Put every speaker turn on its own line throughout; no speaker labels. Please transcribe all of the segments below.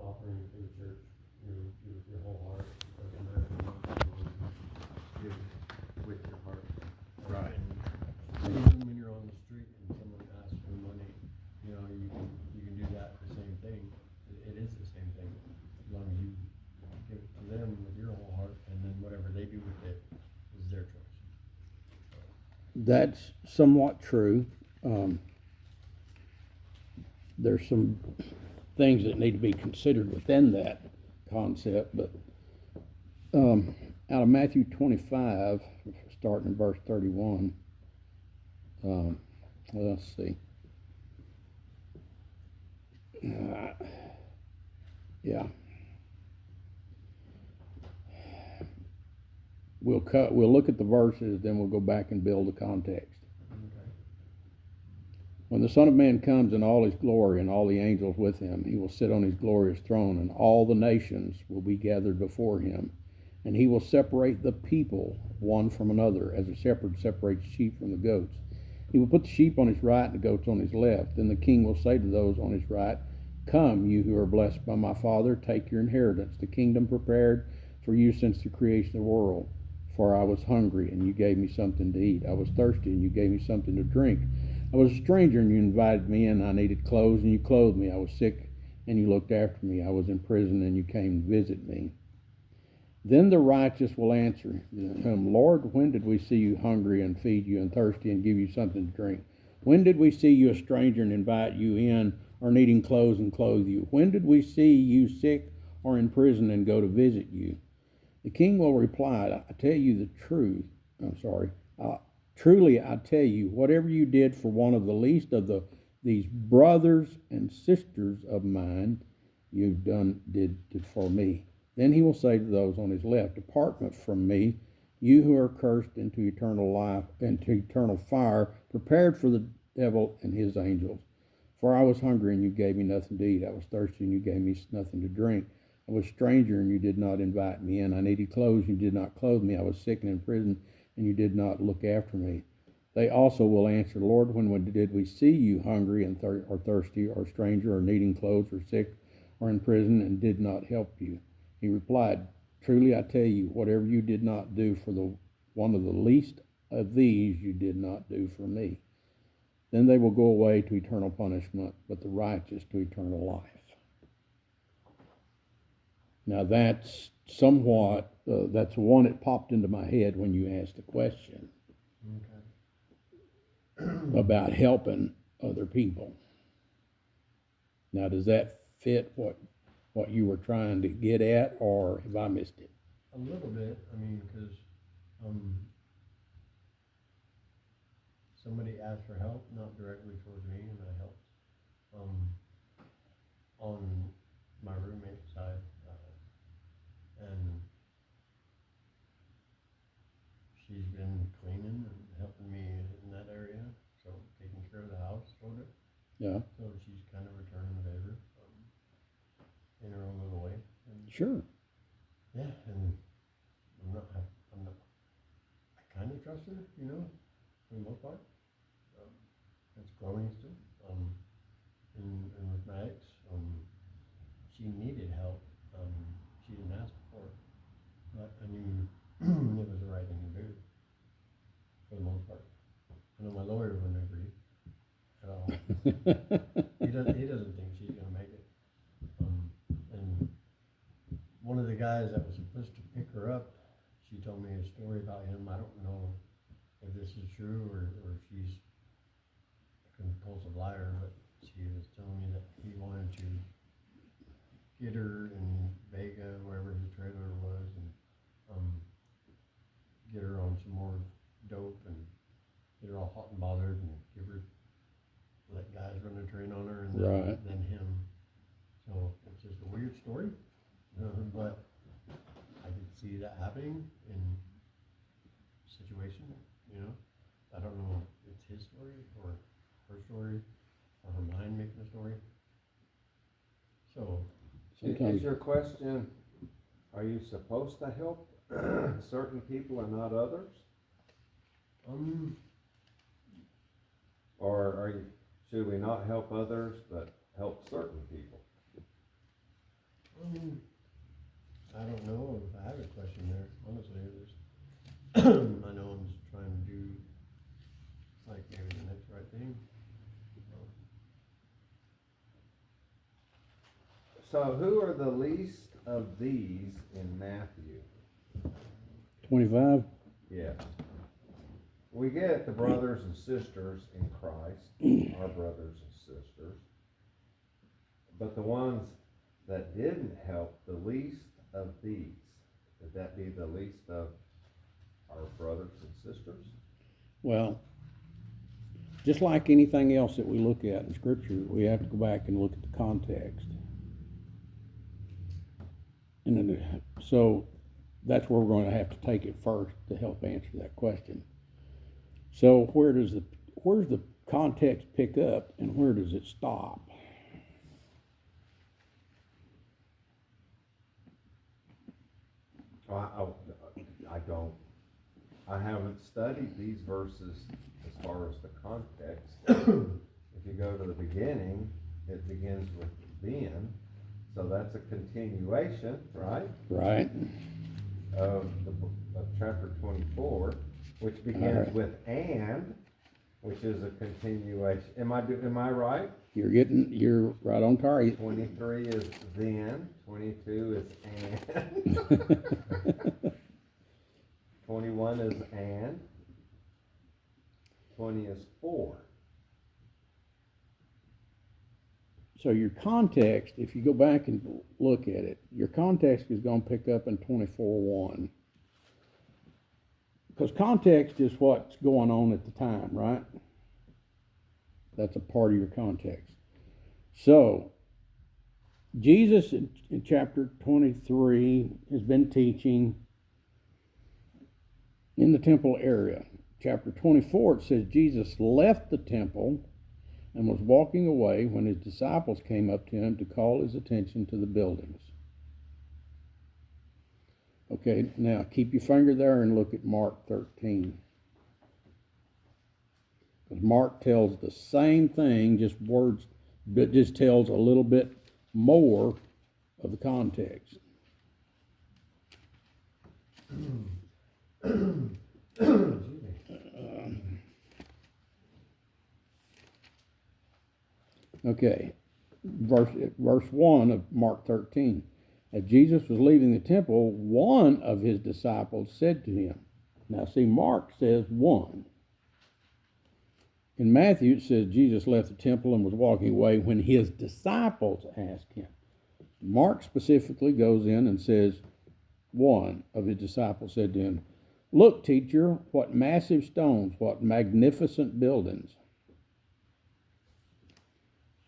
offering to the church, give with your whole heart, it doesn't matter how much you give with your heart.
Right.
And even when you're on the street and someone asks for money, you can do that the same thing. It is the same thing, as long as you give it to them with your whole heart, and then whatever they do with it is their choice.
That's somewhat true. There's some things that need to be considered within that concept, but out of Matthew 25, starting in verse 31, let's see. Yeah. We'll look at the verses, then we'll go back and build the context.
Okay.
When the Son of Man comes in all his glory and all the angels with him, he will sit on his glorious throne, and all the nations will be gathered before him. And he will separate the people one from another, as a shepherd separates sheep from the goats. He will put the sheep on his right and the goats on his left. Then the king will say to those on his right, "Come, you who are blessed by my Father, take your inheritance, the kingdom prepared for you since the creation of the world. For I was hungry, and you gave me something to eat. I was thirsty, and you gave me something to drink. I was a stranger, and you invited me in. I needed clothes, and you clothed me. I was sick, and you looked after me. I was in prison, and you came to visit me." Then the righteous will answer him, "Lord, when did we see you hungry and feed you, and thirsty and give you something to drink? When did we see you a stranger and invite you in, or needing clothes and clothe you? When did we see you sick or in prison and go to visit you?" The king will reply, "I tell you the truth. Truly I tell you, whatever you did for one of the least of these brothers and sisters of mine, did for me." Then he will say to those on his left, "Depart from me, you who are cursed, into eternal life, into eternal fire, prepared for the devil and his angels. For I was hungry, and you gave me nothing to eat. I was thirsty, and you gave me nothing to drink. I was a stranger, and you did not invite me in. I needed clothes, and you did not clothe me. I was sick and in prison, and you did not look after me." They also will answer, "Lord, when did we see you hungry and or thirsty, or stranger, or needing clothes, or sick, or in prison, and did not help you?" He replied, "Truly I tell you, whatever you did not do for one of the least of these, you did not do for me." Then they will go away to eternal punishment, but the righteous to eternal life. Now that's somewhat, that's one that popped into my head when you asked the question about helping other people. Now, does that fit what you were trying to get at, or have I missed it?
A little bit, because somebody asked for help, not directly towards me, and I helped. On my roommate's side, and she's been cleaning and helping me in that area, so taking care of the house, sort of.
Yeah.
So she's kind of returning the favor, in her own little way. And
Sure.
yeah, and I kind of trust her, for the most part. It's growing still. And with my ex, she needed help. She didn't ask for it, but I knew it was the right thing to do, for the most part. I know my lawyer wouldn't agree at all. He doesn't think she's gonna make it. And one of the guys that was supposed to pick her up, she told me a story about him. I don't know if this is true or if she's a compulsive liar, but she was telling me that he wanted to get her in Vega, wherever his trailer was, and get her on some more dope and get her all hot and bothered and let guys run the train on her, and then him. So it's just a weird story, but I could see that happening in a situation, I don't know if it's his story or her story or her mind making a story. So
Is your question, are you supposed to help certain people and not others? Or should we not help others but help certain people? So who are the least of these in Matthew?
25.
Yes. We get the brothers and sisters in Christ, our brothers and sisters. But the ones that didn't help, the least of these, would that be the least of our brothers and sisters?
Well, just like anything else that we look at in Scripture, we have to go back and look at the context. And then, so that's where we're going to have to take it first to help answer that question. So where's the context pick up and where does it stop?
I haven't studied these verses as far as the context. If you go to the beginning, it begins with then, so that's a continuation, right?
Right.
Of chapter 24, which begins with and, which is a continuation. Am I right?
You're right on target.
23 is then, 22 is and. 21 is and. 20 is for.
So your context, if you go back and look at it, your context is going to pick up in 24:1. Because context is what's going on at the time, right? That's a part of your context. So, Jesus in chapter 23 has been teaching in the temple area. Chapter 24, it says Jesus left the temple and was walking away when his disciples came up to him to call his attention to the buildings. Okay, now keep your finger there and look at Mark 13. Because Mark tells the same thing, just words, but just tells a little bit more of the context. Okay, verse 1 of Mark 13. As Jesus was leaving the temple, one of his disciples said to him, now see, Mark says one. In Matthew, it says Jesus left the temple and was walking away when his disciples asked him. Mark specifically goes in and says, one of his disciples said to him, look, teacher, what massive stones, what magnificent buildings.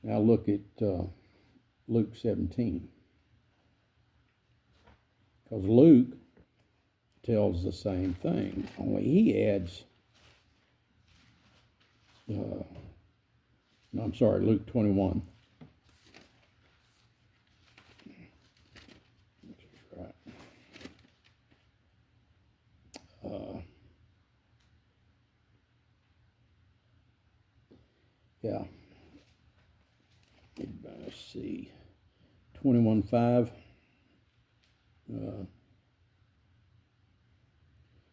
Now look at Luke 17. Because Luke tells the same thing, only he adds, Luke 21. Right. Yeah. Let's see. 21:5.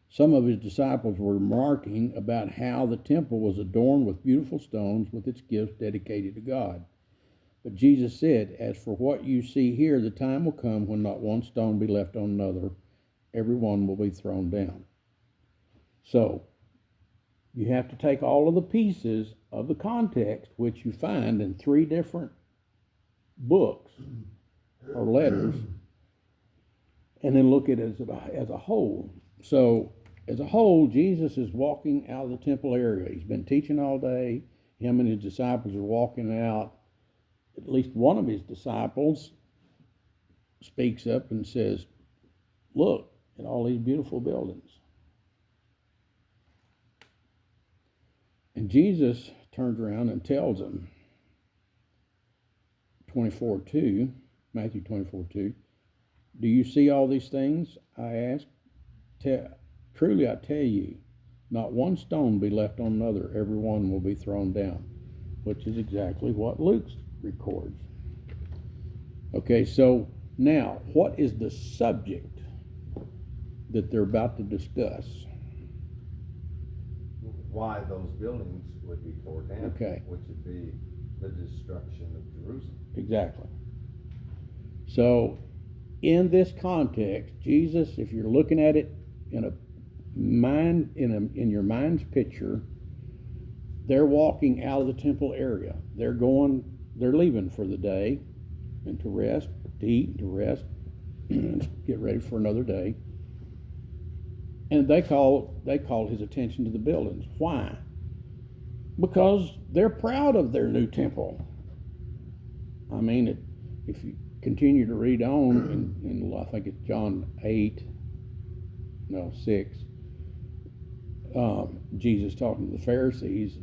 Some of his disciples were remarking about how the temple was adorned with beautiful stones with its gifts dedicated to God. But Jesus said, as for what you see here, the time will come when not one stone be left on another. Every one will be thrown down. So, you have to take all of the pieces of the context, which you find in 3 different books or letters, and then look at it as a whole. So, as a whole, Jesus is walking out of the temple area. He's been teaching all day. Him and his disciples are walking out. At least one of his disciples speaks up and says, look at all these beautiful buildings. And Jesus turns around and tells them, 24:2, Matthew 24:2, do you see all these things? I ask. Truly I tell you, not one stone be left on another, every one will be thrown down, which is exactly what Luke records. Okay, so now, what is the subject that they're about to discuss?
Why those buildings would be torn down,
Okay.
which would be the destruction of Jerusalem.
Exactly. So, in this context, Jesus, if you're looking at it in your mind's picture, they're walking out of the temple area. They're leaving for the day, and to rest, to eat, and to rest, and get ready for another day. And they called his attention to the buildings. Why? Because they're proud of their new temple. I mean, if you continue to read on in I think it's John 6, Jesus talking to the Pharisees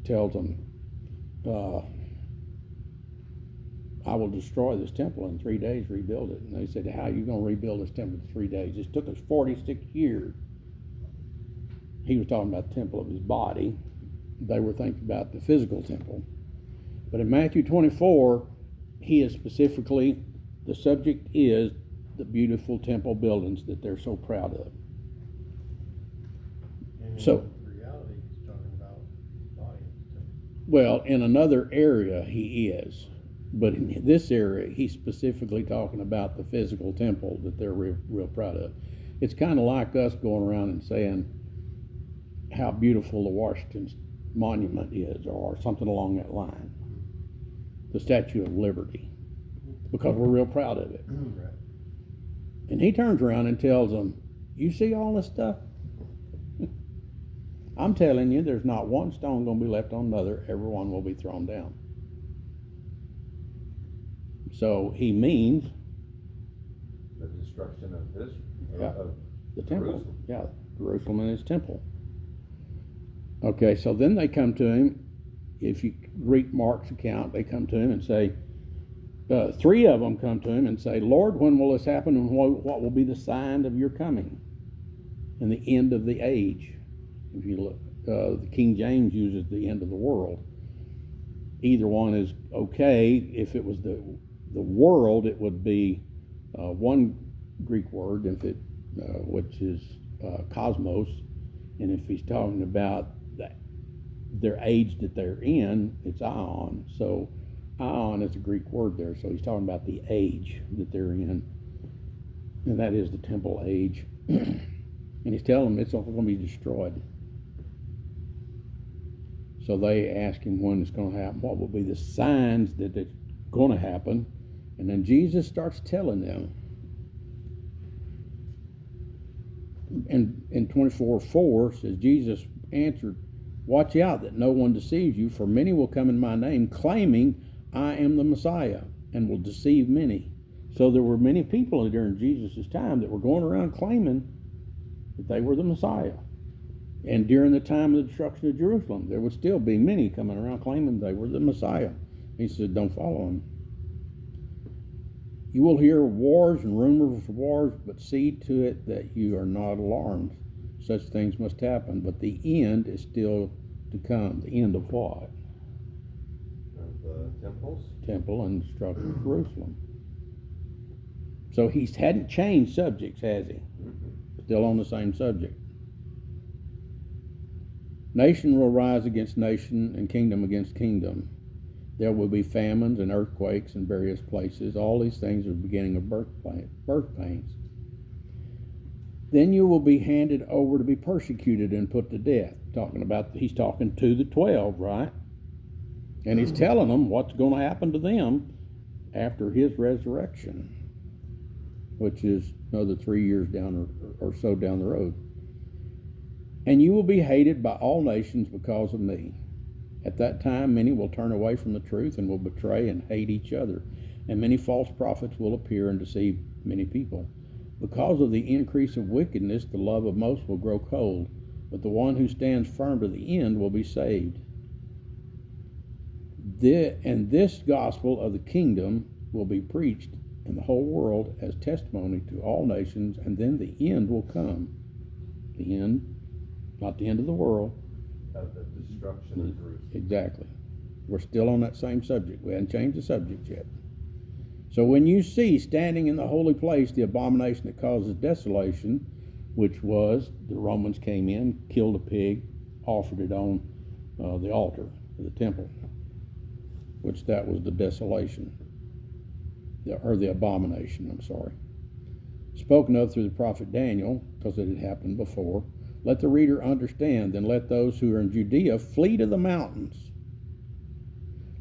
tells them, I will destroy this temple in 3 days, rebuild it. And they said, how are you going to rebuild this temple in 3 days? It took us 46 years. He was talking about the temple of his body. They were thinking about the physical temple. But in Matthew 24, he is specifically, the subject is the beautiful temple buildings that they're so proud of.
And
So,
in reality, he's talking about his body.
well, in another area he is, but in this area he's specifically talking about the physical temple that they're real proud of. It's kind of like us going around and saying how beautiful the Washington Monument is, or something along that line. The Statue of Liberty, because we're real proud of it.
Right.
And he turns around and tells them, you see all this stuff? I'm telling you, there's not one stone going to be left on another. Everyone will be thrown down. So he means
The destruction of Israel,
Yeah.
of
the temple.
Jerusalem.
Yeah, Jerusalem and his temple. Okay, so then they come to him. If you read Mark's account, they come to him and say, 3 of them come to him and say, Lord, when will this happen, and what will be the sign of your coming and the end of the age? If you look, the King James uses the end of the world. Either one is okay. If it was the world, it would be one Greek word, which is cosmos, and if he's talking about their age that they're in, it's aion. So aion is a Greek word there, so he's talking about the age that they're in, and that is the temple age. And he's telling them it's all going to be destroyed. So they ask him when it's going to happen, what will be the signs that it's going to happen, and then Jesus starts telling them. And in 24:4 says, Jesus answered, watch out that no one deceives you, for many will come in my name, claiming I am the Messiah, and will deceive many. So there were many people during Jesus' time that were going around claiming that they were the Messiah. And during the time of the destruction of Jerusalem, there would still be many coming around claiming they were the Messiah. He said, don't follow them. You will hear wars and rumors of wars, but see to it that you are not alarmed. Such things must happen, but the end is still to come. The end of what?
Of the temples.
Temple and destruction of Jerusalem. So he hadn't changed subjects, has he? Still on the same subject. Nation will rise against nation and kingdom against kingdom. There will be famines and earthquakes in various places. All these things are the beginning of birth pains. Then you will be handed over to be persecuted and put to death. He's talking to the 12, right? And he's telling them what's going to happen to them after his resurrection, which is another 3 years down or so down the road. And you will be hated by all nations because of me. At that time, many will turn away from the truth and will betray and hate each other. And many false prophets will appear and deceive many people. Because of the increase of wickedness, the love of most will grow cold. But the one who stands firm to the end will be saved. And this gospel of the kingdom will be preached in the whole world as testimony to all nations, and then the end will come. The end, not the end of the world.
Of the destruction of Jerusalem.
Exactly. We're still on that same subject. We haven't changed the subject yet. So when you see standing in the holy place the abomination that causes desolation, which was the Romans came in, killed a pig, offered it on the altar of the temple, which that was the desolation. the abomination, I'm sorry. Spoken of through the prophet Daniel, because it had happened before. Let the reader understand, then let those who are in Judea flee to the mountains.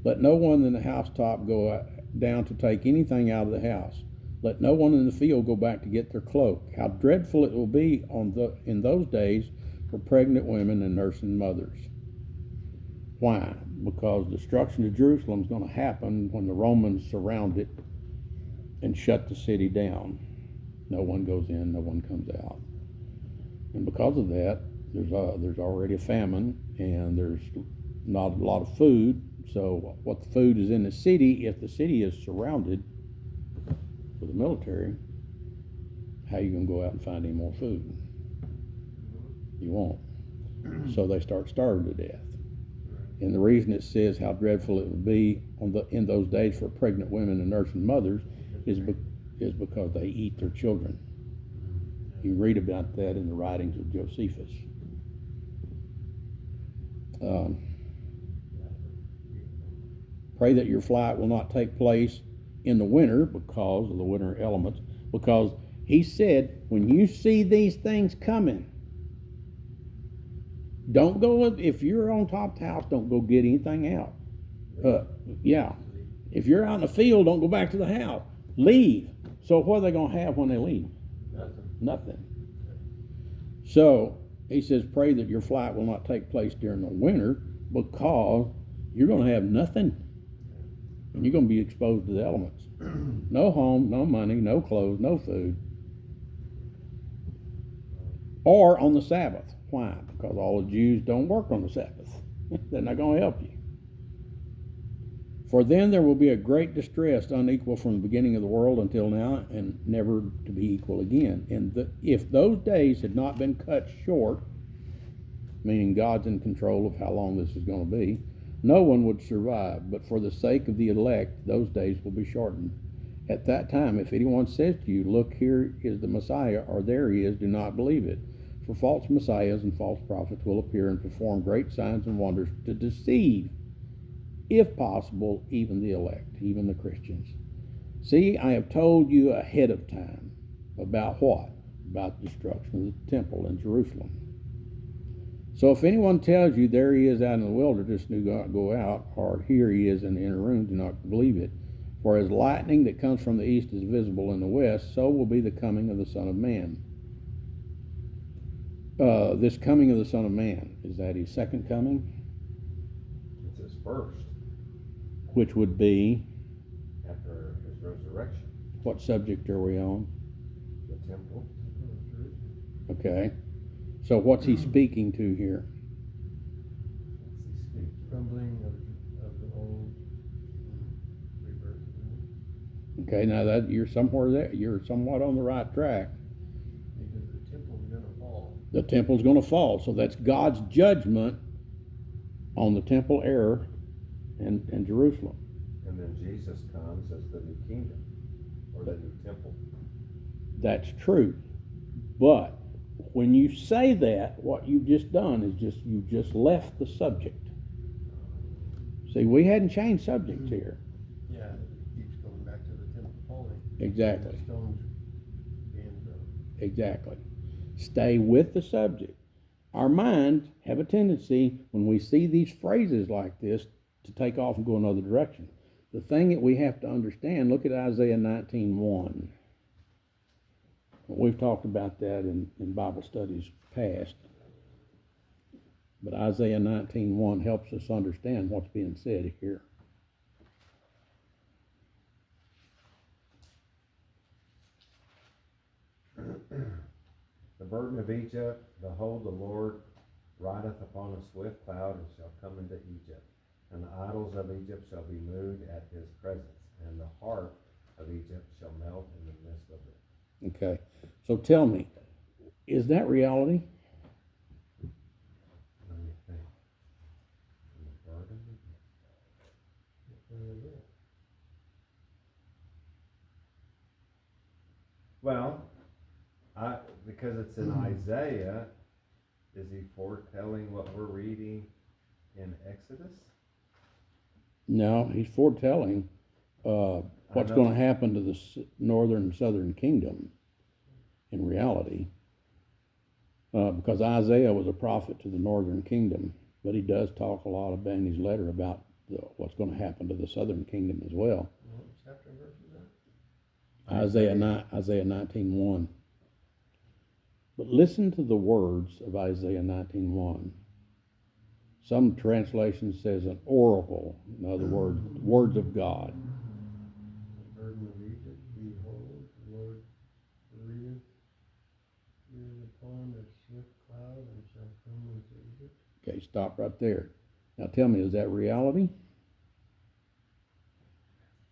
Let no one in the housetop go down to take anything out of the house. Let no one in the field go back to get their cloak. How dreadful it will be in those days for pregnant women and nursing mothers. Why? Because destruction of Jerusalem is going to happen when the Romans surround it and shut the city down. No one goes in, no one comes out. And because of that, there's already a famine, and there's not a lot of food. So what the food is in the city, if the city is surrounded with the military, how are you going to go out and find any more food? You won't. So they start starving to death. And the reason it says how dreadful it would be in those days for pregnant women and nursing mothers is because they eat their children. You read about that in the writings of Josephus. Pray that your flight will not take place in the winter because of the winter elements, because he said, when you see these things coming, don't go, if you're on top of the house, don't go get anything out. If you're out in the field, don't go back to the house. Leave. So what are they going to have when they leave? Nothing. So he says, pray that your flight will not take place during the winter, because you're going to have nothing. And you're going to be exposed to the elements. No home, no money, no clothes, no food. Or on the Sabbath. Why? Because all the Jews don't work on the Sabbath. They're not going to help you. For then there will be a great distress, unequal from the beginning of the world until now, and never to be equal again. And if those days had not been cut short, meaning God's in control of how long this is going to be, no one would survive. But for the sake of the elect, those days will be shortened. At that time, if anyone says to you, look, here is the Messiah, or there he is, do not believe it. For false messiahs and false prophets will appear and perform great signs and wonders to deceive, if possible, even the elect, even the Christians. See, I have told you ahead of time. About what? About the destruction of the temple in Jerusalem. So if anyone tells you there he is out in the wilderness, do not go out, or here he is in the inner room, do not believe it. For as lightning that comes from the east is visible in the west, so will be the coming of the Son of Man. This coming of the Son of Man, is that his second coming?
It's his first,
Which would be,
after his resurrection.
what subject are we on?
The temple.
Okay. So what's he speaking to here?
What's he speak?
Crumbling of the old rebirth.
Okay, now that you're somewhere there, you're somewhat on the right track.
Because the temple's going to fall.
The temple's going to fall, so that's God's judgment on the temple error and Jerusalem.
And then Jesus comes as the new kingdom, or the new temple.
That's true. But when you say that, what you've just done is you just left the subject. See, we hadn't changed subjects here.
Yeah, it keeps going back to the temple falling.
Exactly.
The stones being thrown.
Exactly. Stay with the subject. Our minds have a tendency, when we see these phrases like this, to take off and go another direction. The thing that we have to understand, look at Isaiah 19:1. We've talked about that in Bible studies past. But Isaiah 19:1 helps us understand what's being said here.
The burden of Egypt, behold, the Lord rideth upon a swift cloud, and shall come into Egypt. And the idols of Egypt shall be moved at his presence, and the heart of Egypt shall melt in the midst of it.
Okay. So tell me, is that reality?
Let me think. And the burden of Egypt. Well, because it's in Isaiah, is he foretelling what we're reading in Exodus?
No, he's foretelling what's
know.
going to happen to the northern and southern kingdom in reality. Because Isaiah was a prophet to the northern kingdom, but he does talk a lot about in his letter about what's going to happen to the southern kingdom as well.
What chapter and verse is that?
Isaiah 19:1. But listen to the words of Isaiah 19:1. Some translation says an oracle, in other words, words of God.
The burden of Egypt, behold, the Lord readeth is upon a swift cloud and shall come into Egypt.
Okay, stop right there. Now tell me, is that reality?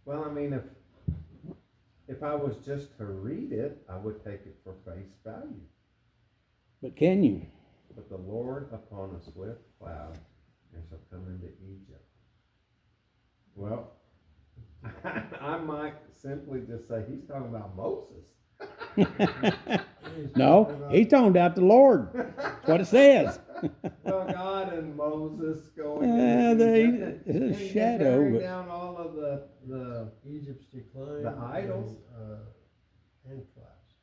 Well, I mean, if I was just to read it, I would take it for face value.
But can you?
But the Lord upon a swift cloud and shall come into Egypt. Well, I might simply just say he's talking about Moses.
No, he's talking about the Lord. That's what it says.
Well, God and Moses going
It's a
and
shadow.
tearing
But
down all of the
Egypt's decline.
The idols?
And collapse.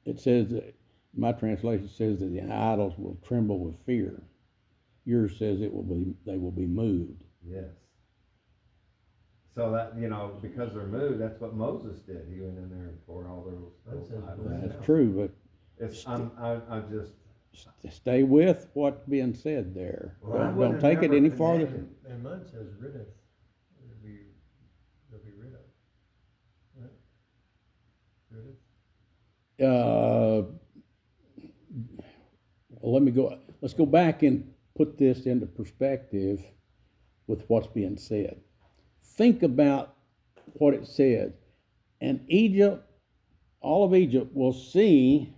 it says that, my translation says that the idols will tremble with fear. Yours says they will be moved.
yes. So that, because they're moved, that's what Moses did. He went in there and tore all those
says
idols
burn
down.
That's true,
It's I'm just
but stay with what's being said there.
Well, I
Don't
wouldn't
take
have
it
never
any farther.
connected.
And mine says riddeth. They'll be rid of. Right? Riddeth.
Well, let's go back and put this into perspective with what's being said. Think about what it says. And Egypt, all of Egypt will see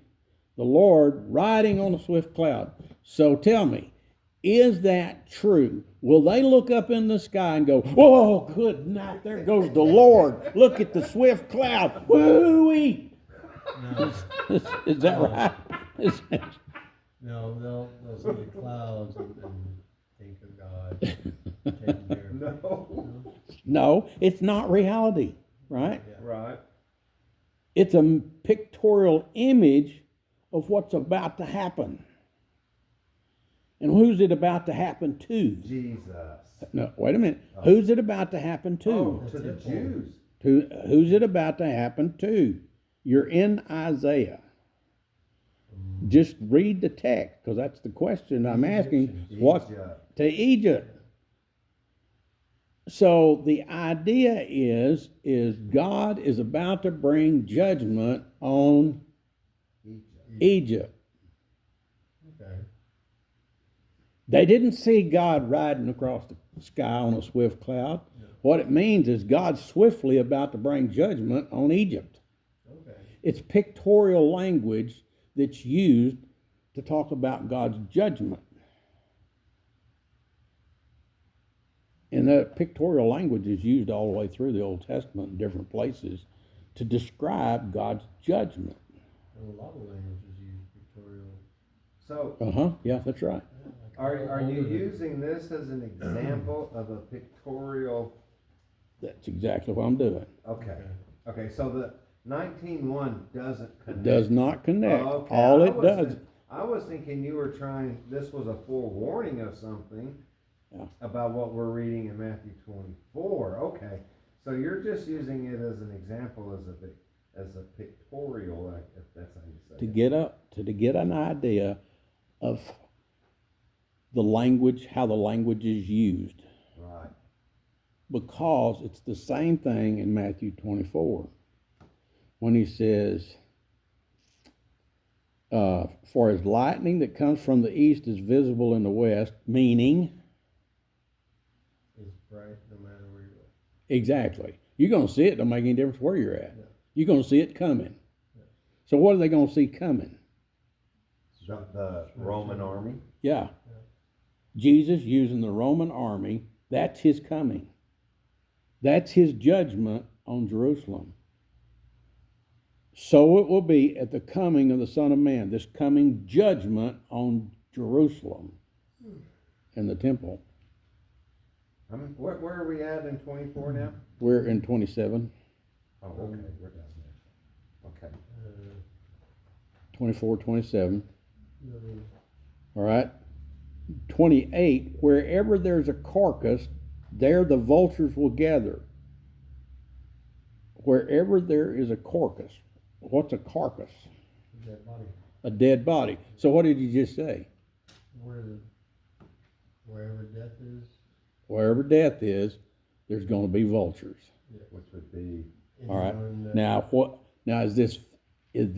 the Lord riding on a swift cloud. So tell me, is that true? Will they look up in the sky and go, "Whoa, good night, there goes the Lord. Look at the swift cloud. Woo-wee."
No,
Is that right?
no, they'll see the clouds and think of God taking care of
no.
No, it's not reality, right?
Yeah.
Right.
It's a pictorial image of what's about to happen. And who's it about to happen to?
Jesus.
No, wait a minute. Who's it about to happen to?
Oh, to the Jews.
Who's it about to happen to? You're in Isaiah. Just read the text, because that's the question I'm asking. What
Egypt.
to Egypt? So the idea is God is about to bring judgment on Egypt.
Okay.
They didn't see God riding across the sky on a swift cloud. What it means is God's swiftly about to bring judgment on Egypt.
Okay.
It's pictorial language that's used to talk about God's judgment. And that pictorial language is used all the way through the Old Testament in different places to describe God's judgment.
And a lot of languages use pictorial.
So,
Yeah, that's right.
are you using this as an example of a pictorial?
That's exactly what I'm doing.
Okay. Okay. So the 19:1 doesn't
It
connect.
does not connect.
Okay,
All
I
it
was
does.
I was thinking you were this was a forewarning of something
Yeah.
about what we're reading in Matthew 24. Okay, so you're just using it as an example, as a pictorial, if that's how you say it.
To get an idea of the language, how the language is used,
Right.
because it's the same thing in Matthew 24 when he says, "For as lightning that comes from the east is visible in the west," meaning
It's bright no matter where you go.
exactly, you're going to see it. Don't make any difference where you're at.
Yeah.
You're going to see it coming. So what are they going to see coming?
The Roman army.
Yeah. Jesus using the Roman army, that's his coming. That's his judgment on Jerusalem. So it will be at the coming of the Son of Man, this coming judgment on Jerusalem and the temple.
Where are we at in 24 now?
We're in 27,
Oh, okay, we're down there. Okay.
24, 27.
no,
All right. 28, wherever there's a carcass, there the vultures will gather. Wherever there is a carcass. What's a carcass?
dead body.
A dead body. So what did you just say?
Wherever death is.
Wherever death is, there's going to be vultures.
Which would be,
All right.
anyone that-
Now what? Now is this in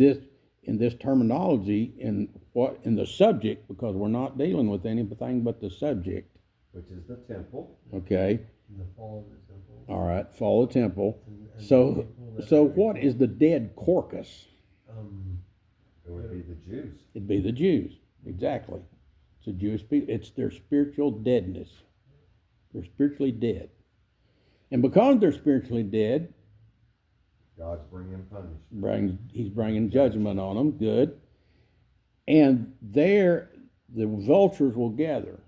this terminology in the subject, because we're not dealing with anything but the subject.
which is the temple.
Okay.
in the fall of the temple.
All right. Fall of temple.
And
So
the people that
so
are-
what is the dead carcass?
It would be the Jews.
It'd be the Jews. Exactly. It's a Jewish people. It's their spiritual deadness. They're spiritually dead. And because they're spiritually dead,
God's bringing punishment.
he's bringing judgment on them. Good. And there, the vultures will gather.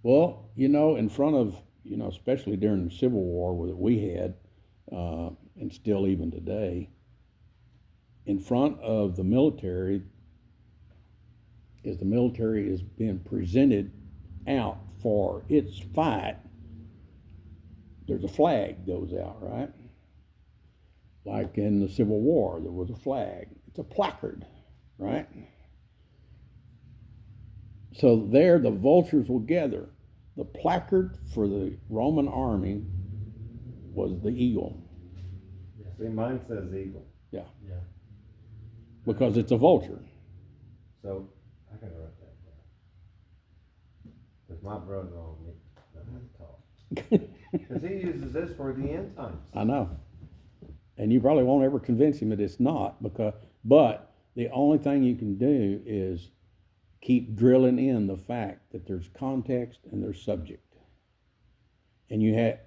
Well, in front of, especially during the Civil War that we had, and still even today, in front of the military, as the military is being presented out for its fight, there's a flag goes out, right? Like in the Civil War, there was a flag. It's a placard, right? So there the vultures will gather. The placard for the Roman army was the eagle.
See, mine says eagle.
Yeah.
Yeah.
Because it's a vulture.
So, I gotta write that down. Because my brother-in-law and me don't have to talk. Because he uses this for the end times.
I know. And you probably won't ever convince him that it's not, but the only thing you can do is keep drilling in the fact that there's context and there's subject. And you have,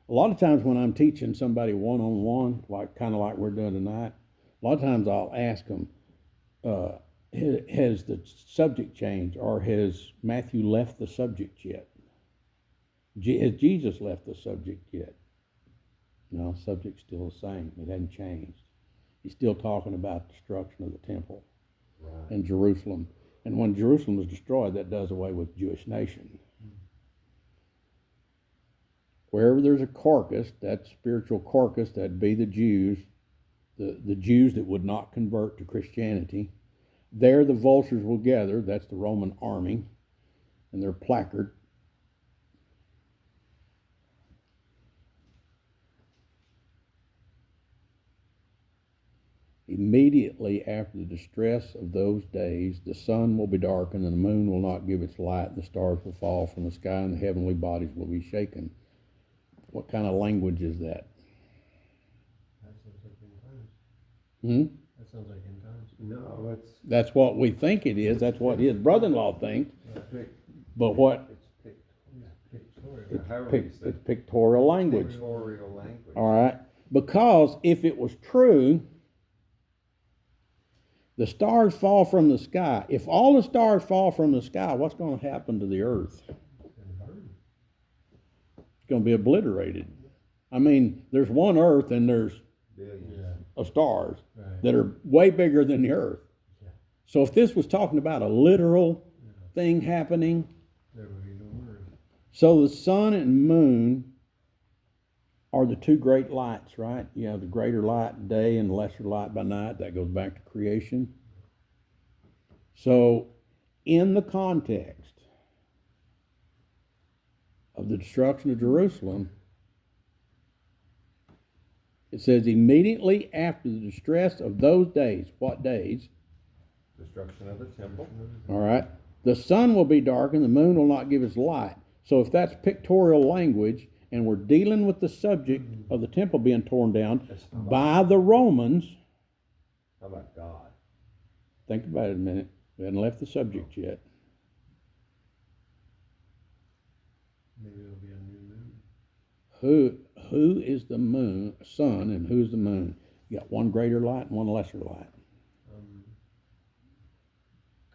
a lot of times when I'm teaching somebody one-on-one, kind of like we're doing tonight, a lot of times I'll ask them, has the subject changed, or has Matthew left the subject yet? Has Jesus left the subject yet? No, subject's still the same. It hasn't changed. He's still talking about destruction of the temple
Right.
and Jerusalem. And when Jerusalem was destroyed, that does away with the Jewish nation. Wherever there's a carcass, that spiritual carcass, that'd be the Jews, the Jews that would not convert to Christianity. There the vultures will gather, that's the Roman army, and their placard. Immediately after the distress of those days, the sun will be darkened, and the moon will not give its light, and the stars will fall from the sky, and the heavenly bodies will be shaken. What kind of language is that?
That sounds like end times.
Hmm?
That sounds like end times.
No, it's
That's what we think it is. That's what his brother-in-law thinks.
pic,
But what?
it's pic,
Pictorial.
however you say
It's pictorial language.
pictorial language.
All right? Because if it was true, the stars fall from the sky. If all the stars fall from the sky, what's going to happen to the earth?
And burn.
It's going to be obliterated. I mean, there's one earth and there's
Billions.
Yeah.
of stars
Right.
that are way bigger than the earth.
Yeah.
So if this was talking about a literal thing happening,
There would be no word.
so the sun and moon are the two great lights, right? You have the greater light day and the lesser light by night. That goes back to creation. So in the context of the destruction of Jerusalem, it says immediately after the distress of those days. What days?
Destruction of the temple.
All right. The sun will be darkened, the moon will not give its light. So if that's pictorial language, and we're dealing with the subject of the temple being torn down by the Romans,
How about God?
think about it a minute. We haven't left the subject yet.
Maybe it'll be a new moon.
Who is the moon, sun, and who's the moon? You got one greater light and one lesser light.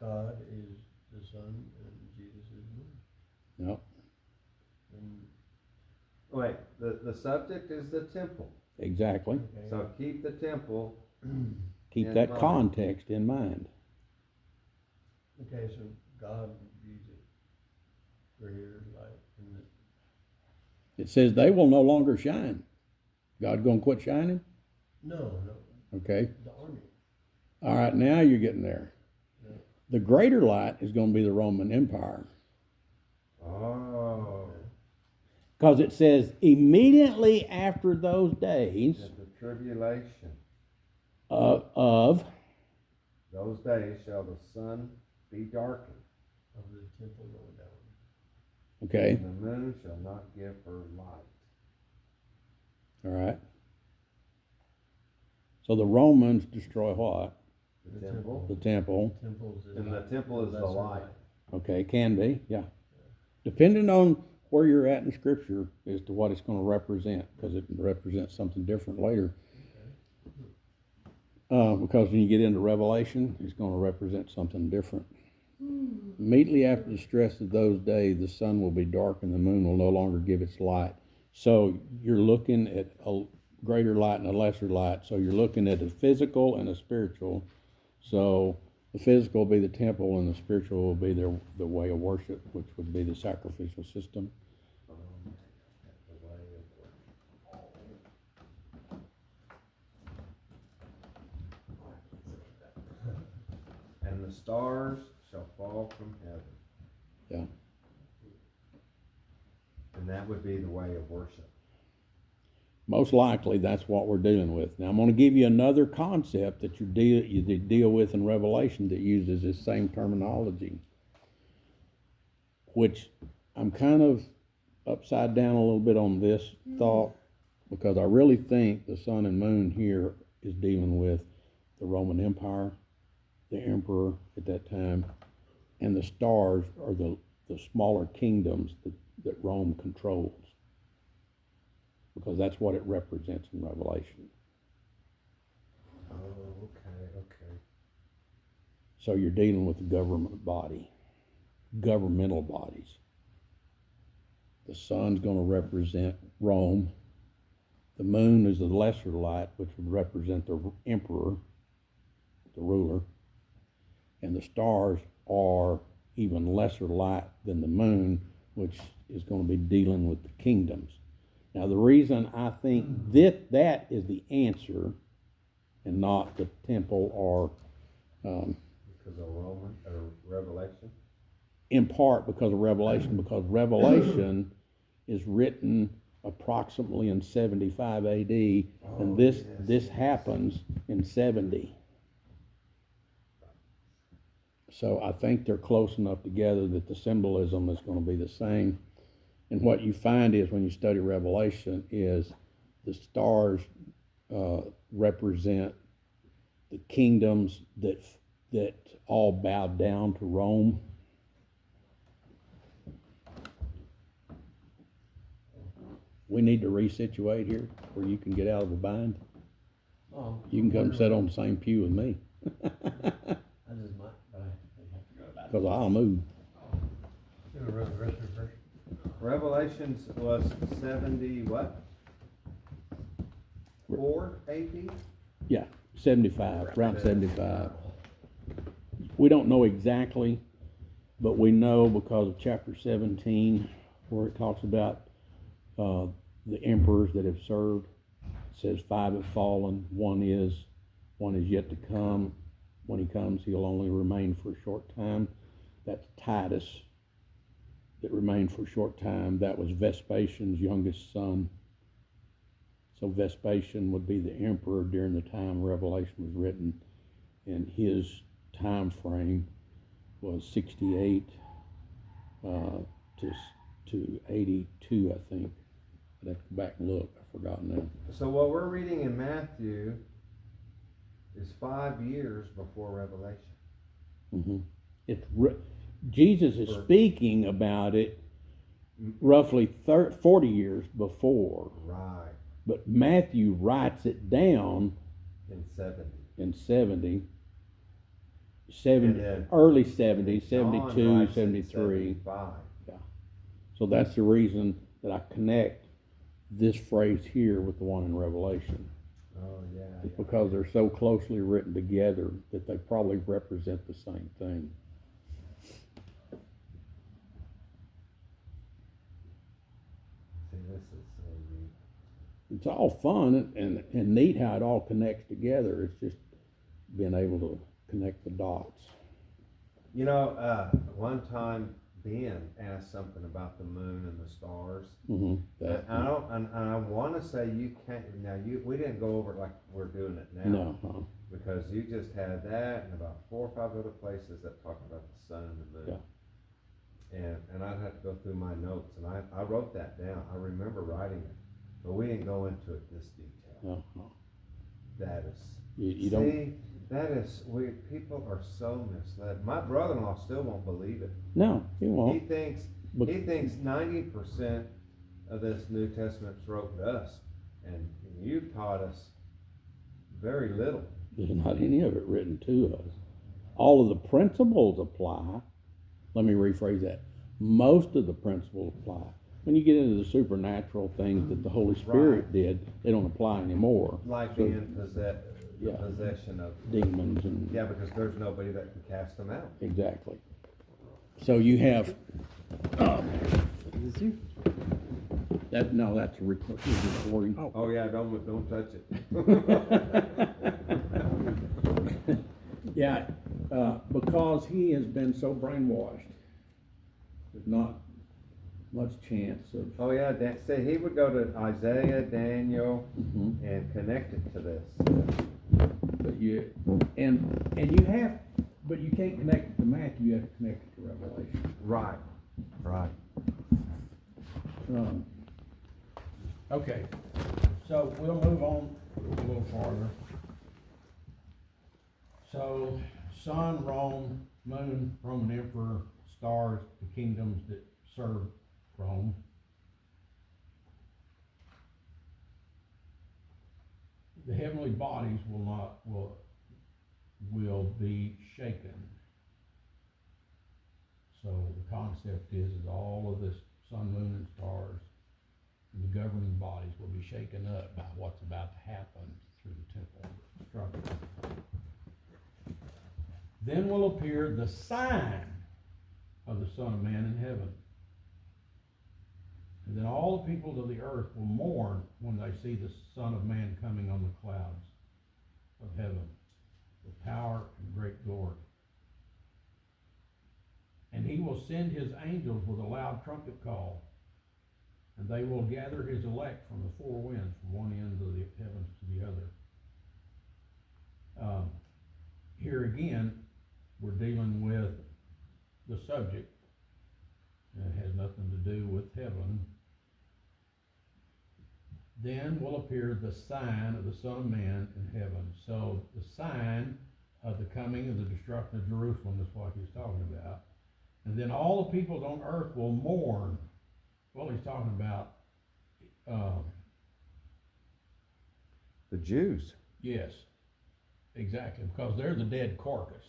God is the sun and Jesus is the moon.
No.
And
Wait, the subject is the temple.
Exactly.
Okay.
So keep the temple.
Keep
In
that
mind.
context in mind.
Okay, so God views it greater light in the,
It says they will no longer shine. God gonna quit shining?
no,
Okay.
the army.
All right, now you're getting there.
Yeah.
The greater light is going to be the Roman Empire.
Oh,
Because it says immediately after those days
and the tribulation.
of,
Those days shall the sun be darkened,
Of the temple going down.
okay,
and the moon shall not give her light.
all right. So the Romans destroy what?
The temple.
The temple.
Temples is
And the
light,
temple is the
lesser
light.
Okay, can be, yeah. Depending on where you're at in Scripture as to what it's going to represent, because it represents something different later. Because when you get into Revelation, it's going to represent something different. Immediately after the stress of those days, the sun will be dark and the moon will no longer give its light. So you're looking at a greater light and a lesser light. So you're looking at a physical and a spiritual. So the physical will be the temple and the spiritual will be the way of worship, which would be the sacrificial system.
The way of worship. And the stars shall fall from heaven.
Yeah.
And that would be the way of worship.
Most likely, that's what we're dealing with. Now, I'm going to give you another concept that you deal with in Revelation that uses this same terminology, which I'm kind of upside down a little bit on this thought, because I really think the sun and moon here is dealing with the Roman Empire, the emperor at that time, and the stars are the smaller kingdoms that Rome controls. Because that's what it represents in Revelation.
Oh, okay.
So you're dealing with the government body, governmental bodies. The sun's going to represent Rome. The moon is the lesser light, which would represent the emperor, the ruler. And the stars are even lesser light than the moon, which is going to be dealing with the kingdoms. Now, the reason I think that is the answer and not the temple or
Because of Roman or Revelation.
in part because of Revelation, because Revelation is written approximately in 75 AD, and this happens in 70. So I think they're close enough together that the symbolism is going to be the same. And what you find is when you study Revelation is the stars represent the kingdoms that all bow down to Rome. We need to resituate here where you can get out of a bind.
Oh,
You can come sit on the same pew with me,
I just might, but I have to go back.
because I'll move.
Do a resurrection first.
Revelations was 70 what? 4 AD?
Yeah, 75, around 75. We don't know exactly, but we know because of chapter 17, where it talks about the emperors that have served. It says 5 have fallen, one is yet to come. When he comes, he'll only remain for a short time. That's Titus that remained for a short time. That was Vespasian's youngest son. So Vespasian would be the emperor during the time Revelation was written, and his time frame was 68 to 82, I think. I'd have to go back and look. I've forgotten now.
So what we're reading in Matthew is 5 years before Revelation.
Mm-hmm. Jesus is speaking about it roughly 40 years before,
Right.
but Matthew writes it down
In 70.
in 70,
And then
early 70s,
John
72,
writes in
73.
75.
So that's the reason that I connect this phrase here with the one in Revelation.
Oh, yeah.
It's because they're so closely written together that they probably represent the same thing.
See, this is so neat.
It's all fun and neat how it all connects together. It's just being able to connect the dots.
You know, one time Ben asked something about the moon and the stars.
Mm-hmm.
And I want to say you can't. Now, we didn't go over it like we're doing it now.
No. Huh?
Because you just had that and about 4 or 5 other places that talk about the sun and the moon. Yeah. And I'd have to go through my notes, and I wrote that down. I remember writing it, but we didn't go into it this detail.
No.
That is.
You don't.
See, that is weird. People are so misled. My brother-in-law still won't believe it.
No, he won't.
He thinks 90% of this New Testament's wrote to us, and you've taught us very little.
There's not any of it written to us. All of the principles apply. Let me rephrase that. Most of the principles apply. When you get into the supernatural things that the Holy Spirit did, they don't apply anymore.
Like
So,
being possession of
demons and
yeah, because there's nobody that can cast them out.
exactly. So you have that. No, that's a recording.
Oh yeah, don't touch it.
Yeah, because he has been so brainwashed, there's not much chance of.
Oh yeah, say he would go to Isaiah, Daniel,
Mhm.
and connect it to this.
But you you have, but you can't connect it to Matthew. You have to connect it to Revelation.
Right.
Okay, so we'll move on a little farther. So, sun, Rome, moon, Roman emperor, stars, the kingdoms that serve Rome. The heavenly bodies will be shaken. So the concept is all of this sun, moon, and stars, and the governing bodies will be shaken up by what's about to happen through the temple destruction. Then will appear the sign of the Son of Man in heaven. And then all the peoples of the earth will mourn when they see the Son of Man coming on the clouds of heaven with power and great glory. And he will send his angels with a loud trumpet call, and they will gather his elect from the four winds, from one end of the heavens to the other. Here again, we're dealing with the subject, and it has nothing to do with heaven. Then will appear the sign of the Son of Man in heaven. So the sign of the coming of the destruction of Jerusalem is what he's talking about. And then all the peoples on earth will mourn. Well, he's talking about
The Jews.
yes, exactly, because they're the dead carcass.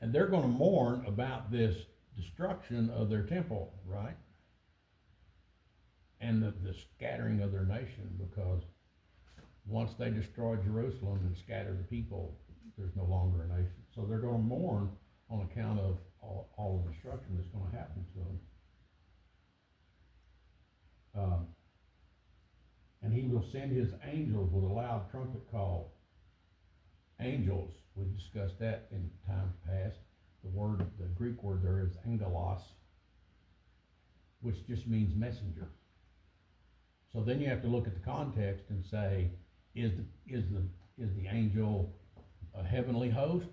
And they're going to mourn about this destruction of their temple, right? And the scattering of their nation, because once they destroy Jerusalem and scatter the people, there's no longer a nation. So they're going to mourn on account of all the destruction that's going to happen to them. And he will send his angels with a loud trumpet call. Angels, we've discussed that in times past. The Greek word there is angelos, which just means messenger. So then you have to look at the context and say, is the angel a heavenly host,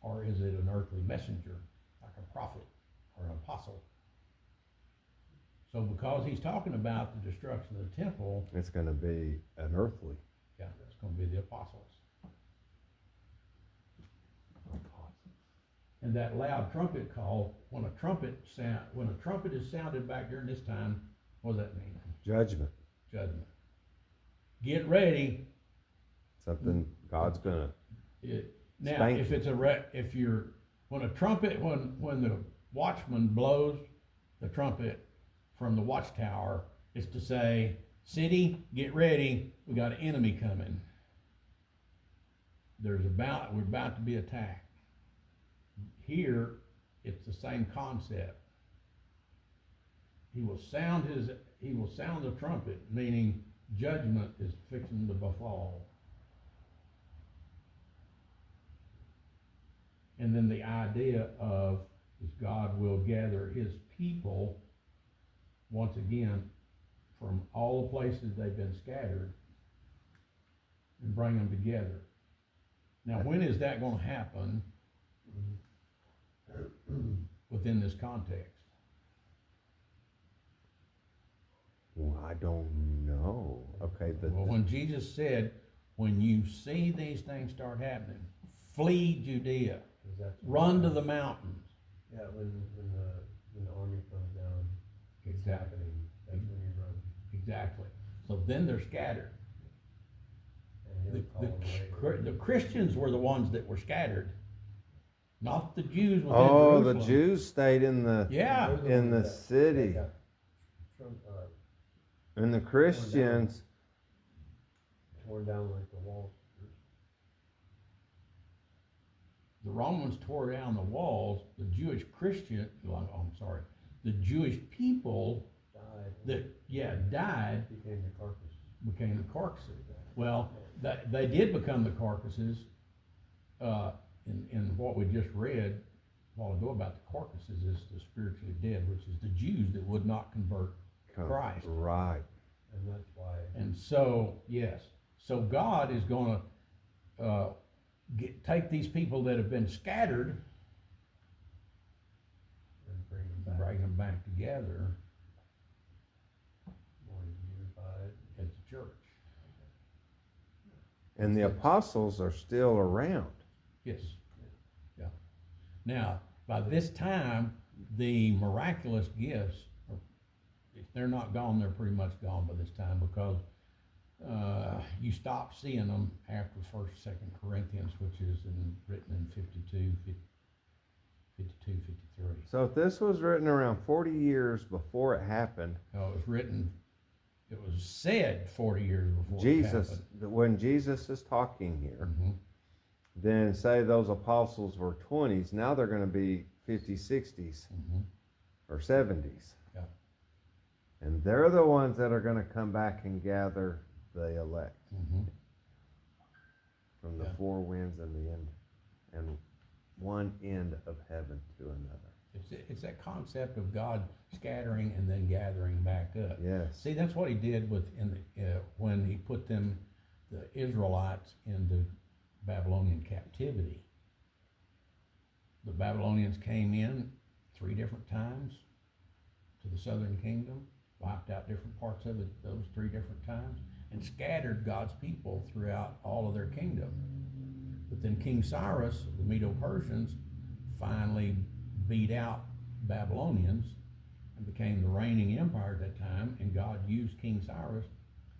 or is it an earthly messenger, like a prophet or an apostle? So because he's talking about the destruction of the temple,
It's going to be an earthly.
yeah, it's going to be the apostles. And that loud trumpet call, when a trumpet is sounded back during this time, what does that mean?
Judgment.
Judgment. Get ready.
Something God's going to.
Now,
Spank
if
you.
it's when the watchman blows the trumpet from the watchtower, it's to say city, get ready, we got an enemy coming. We're about to be attacked. Here, it's the same concept. He will sound the trumpet, meaning judgment is fixing to befall. And then the idea of is God will gather his people once again from all the places they've been scattered and bring them together. Now, when is that going to happen within this context?
Well, I don't know. Okay,
Well, when Jesus said, when you see these things start happening, flee Judea, run to the mountains.
Yeah, when the army comes down, it's
Exactly.
happening, that's when you run.
Exactly. So then they're scattered.
And he'll call them later.
The Christians were the ones that were scattered, not the Jews within
oh, the
Jerusalem.
Jews stayed in the
Yeah.
Those are
in
ones
the
that
city,
got
and the Christians.
torn down like the walls.
The Romans tore down the walls. The Jewish the Jewish people died
Became the carcass.
became the carcasses. Well, they did become the carcasses. In what we just read a while ago about the carcasses is the spiritually dead, which is the Jews that would not convert to Christ.
Right.
And that's why.
And so, yes, so God is going to take these people that have been scattered
And bring them
and
back.
bring them back together
More unified.
as a church.
And the apostles are still around.
Yes. Yeah. Now, by this time, the miraculous gifts, if they're not gone, they're pretty much gone by this time, because you stop seeing them after 1st, 2nd Corinthians, which is written in 52, 53.
So if this was written around 40 years before it happened,
It was said 40 years before it
Jesus,
happened.
when Jesus is talking here,
Mhm.
then say those apostles were 20s, now they're going to be 50s, 60s,
Mhm.
or 70s.
Yeah.
And they're the ones that are going to come back and gather the elect
Mhm.
from the
Yeah.
four winds and the end, and one end of heaven to another.
It's that concept of God scattering and then gathering back up.
Yes.
See, that's what he did when he put the Israelites into Babylonian captivity. The Babylonians came in 3 different times to the southern kingdom, wiped out different parts of it those 3 different times, and scattered God's people throughout all of their kingdom. But then King Cyrus, the Medo-Persians, finally beat out Babylonians and became the reigning empire at that time, and God used King Cyrus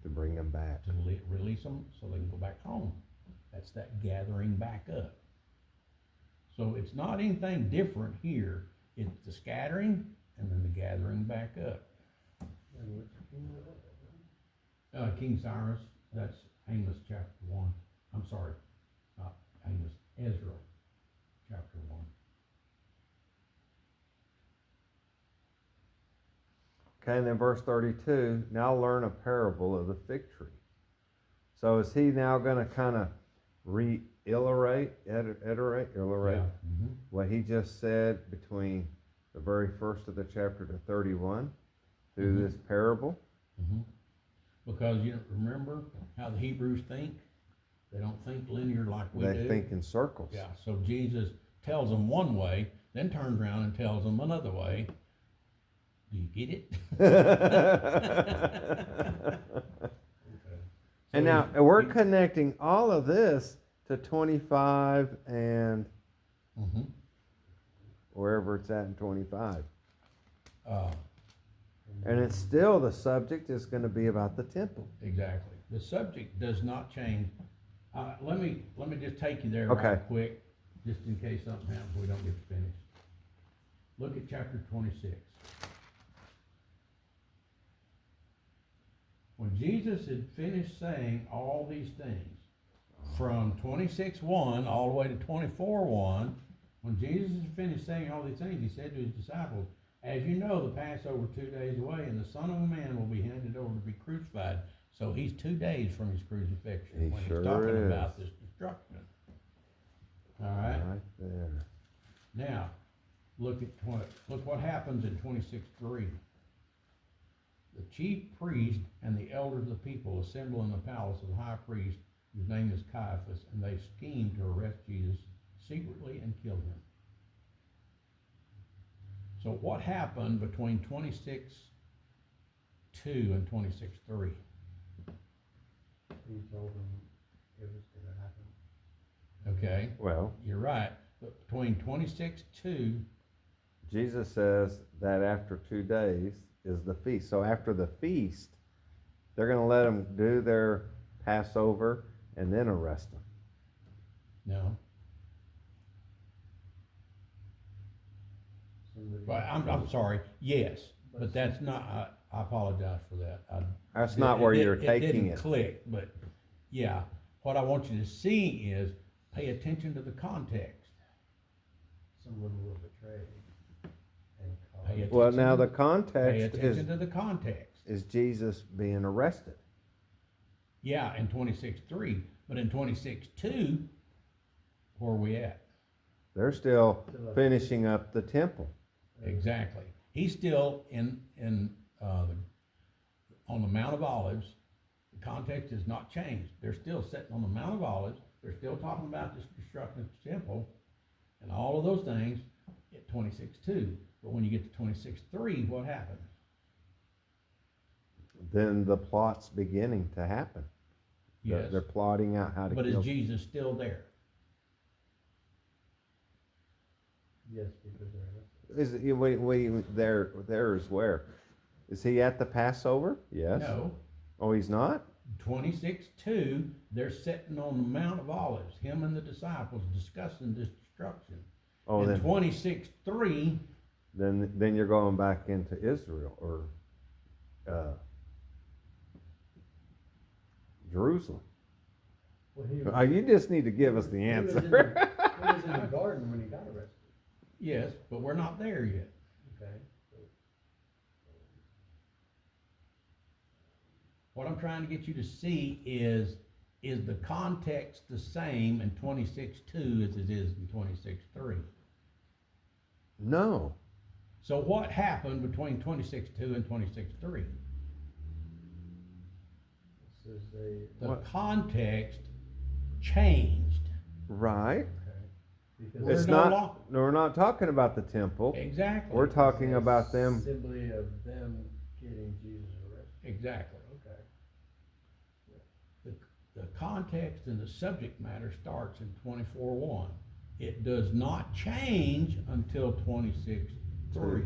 To bring them back.
to release them so they can go back home. That's that gathering back up. So it's not anything different here. It's the scattering and then the gathering back up.
And which king was that?
King Cyrus, that's Amos chapter 1. I'm sorry, not Amos, Ezra chapter 1.
Okay, and then verse 32, now learn a parable of the fig tree. So is he now going to kind of iterate
Yeah. Mhm.
what he just said between the very first of the chapter to 31 through
Mhm.
this parable?
Mhm. Because you remember how the Hebrews think? They don't think linear like we
They
do.
think in circles.
Yeah, so Jesus tells them one way, then turns around and tells them another way. Do you get it?
And now we're connecting all of this to 25 and
Mm-hmm.
wherever it's at in 25.
Uh,
And it's still, the subject is going to be about the temple.
exactly. The subject does not change. Let me just take you there
Okay.
right quick, just in case something happens, we don't get to finish. Look at chapter 26. when Jesus had finished saying all these things, from 26:1 all the way to 24:1, when Jesus had finished saying all these things, he said to his disciples, as you know, the Passover 2 days away, and the Son of Man will be handed over to be crucified. So he's 2 days from his crucifixion
He
when
sure
he's talking
is.
about this destruction. All right.
Right there.
Now, look what happens in 26:3. The chief priest and the elders of the people assemble in the palace of the high priest, whose name is Caiaphas, and they scheme to arrest Jesus secretly and kill him. So what happened between 26:2 and 26:3?
He told them it was gonna happen.
Okay,
Well,
you're right. But between 26:2,
Jesus says that after 2 days is the feast. So after the feast, they're going to let them do their Passover and then arrest them.
no.
Somebody-
But I'm sorry. Yes, but that's not. I apologize for that.
That's not where you're taking
didn't
it.
click, but yeah. What I want you to see is pay attention to the context.
Someone will betray and cause.
Pay attention.
Well, now the
Pay
context
attention to the context.
is Jesus being arrested.
Yeah, in 26:3, but in 26:2, where are we at?
They're still finishing up the temple.
Exactly. He's still on the Mount of Olives. The context has not changed. They're still sitting on the Mount of Olives. They're still talking about this destruction of the temple and all of those things at 26:2. But when you get to 26:3, what happens?
Then the plot's beginning to happen.
Yes.
They're plotting out how to
But
kill.
is Jesus still there?
Yes, because they're arrested.
Is it, wait, there is where? Is he at the Passover? Yes.
No.
Oh, he's not?
26:2, they're sitting on the Mount of Olives, him and the disciples discussing this destruction.
Oh,
And
then
26:3,
then you're going back into Israel or Jerusalem.
Well, he
You just need to give us the
he was
answer.
in the- he was in the garden when he got arrested,
yes, but we're not there yet.
okay?
What I'm trying to get you to see is the context the same in 26:2 as it is in 26:3?
No.
So what happened between 26:2 and 26:3?
It says they,
The
What?
context changed.
Right.
okay, because
We're
It's
no
not.
lo-
No, we're not talking about the temple.
Exactly.
We're talking
it's
about them.
assembly of them getting Jesus arrested,
Exactly.
okay?
The context and the subject matter starts in 24:1. It does not change until 26:3.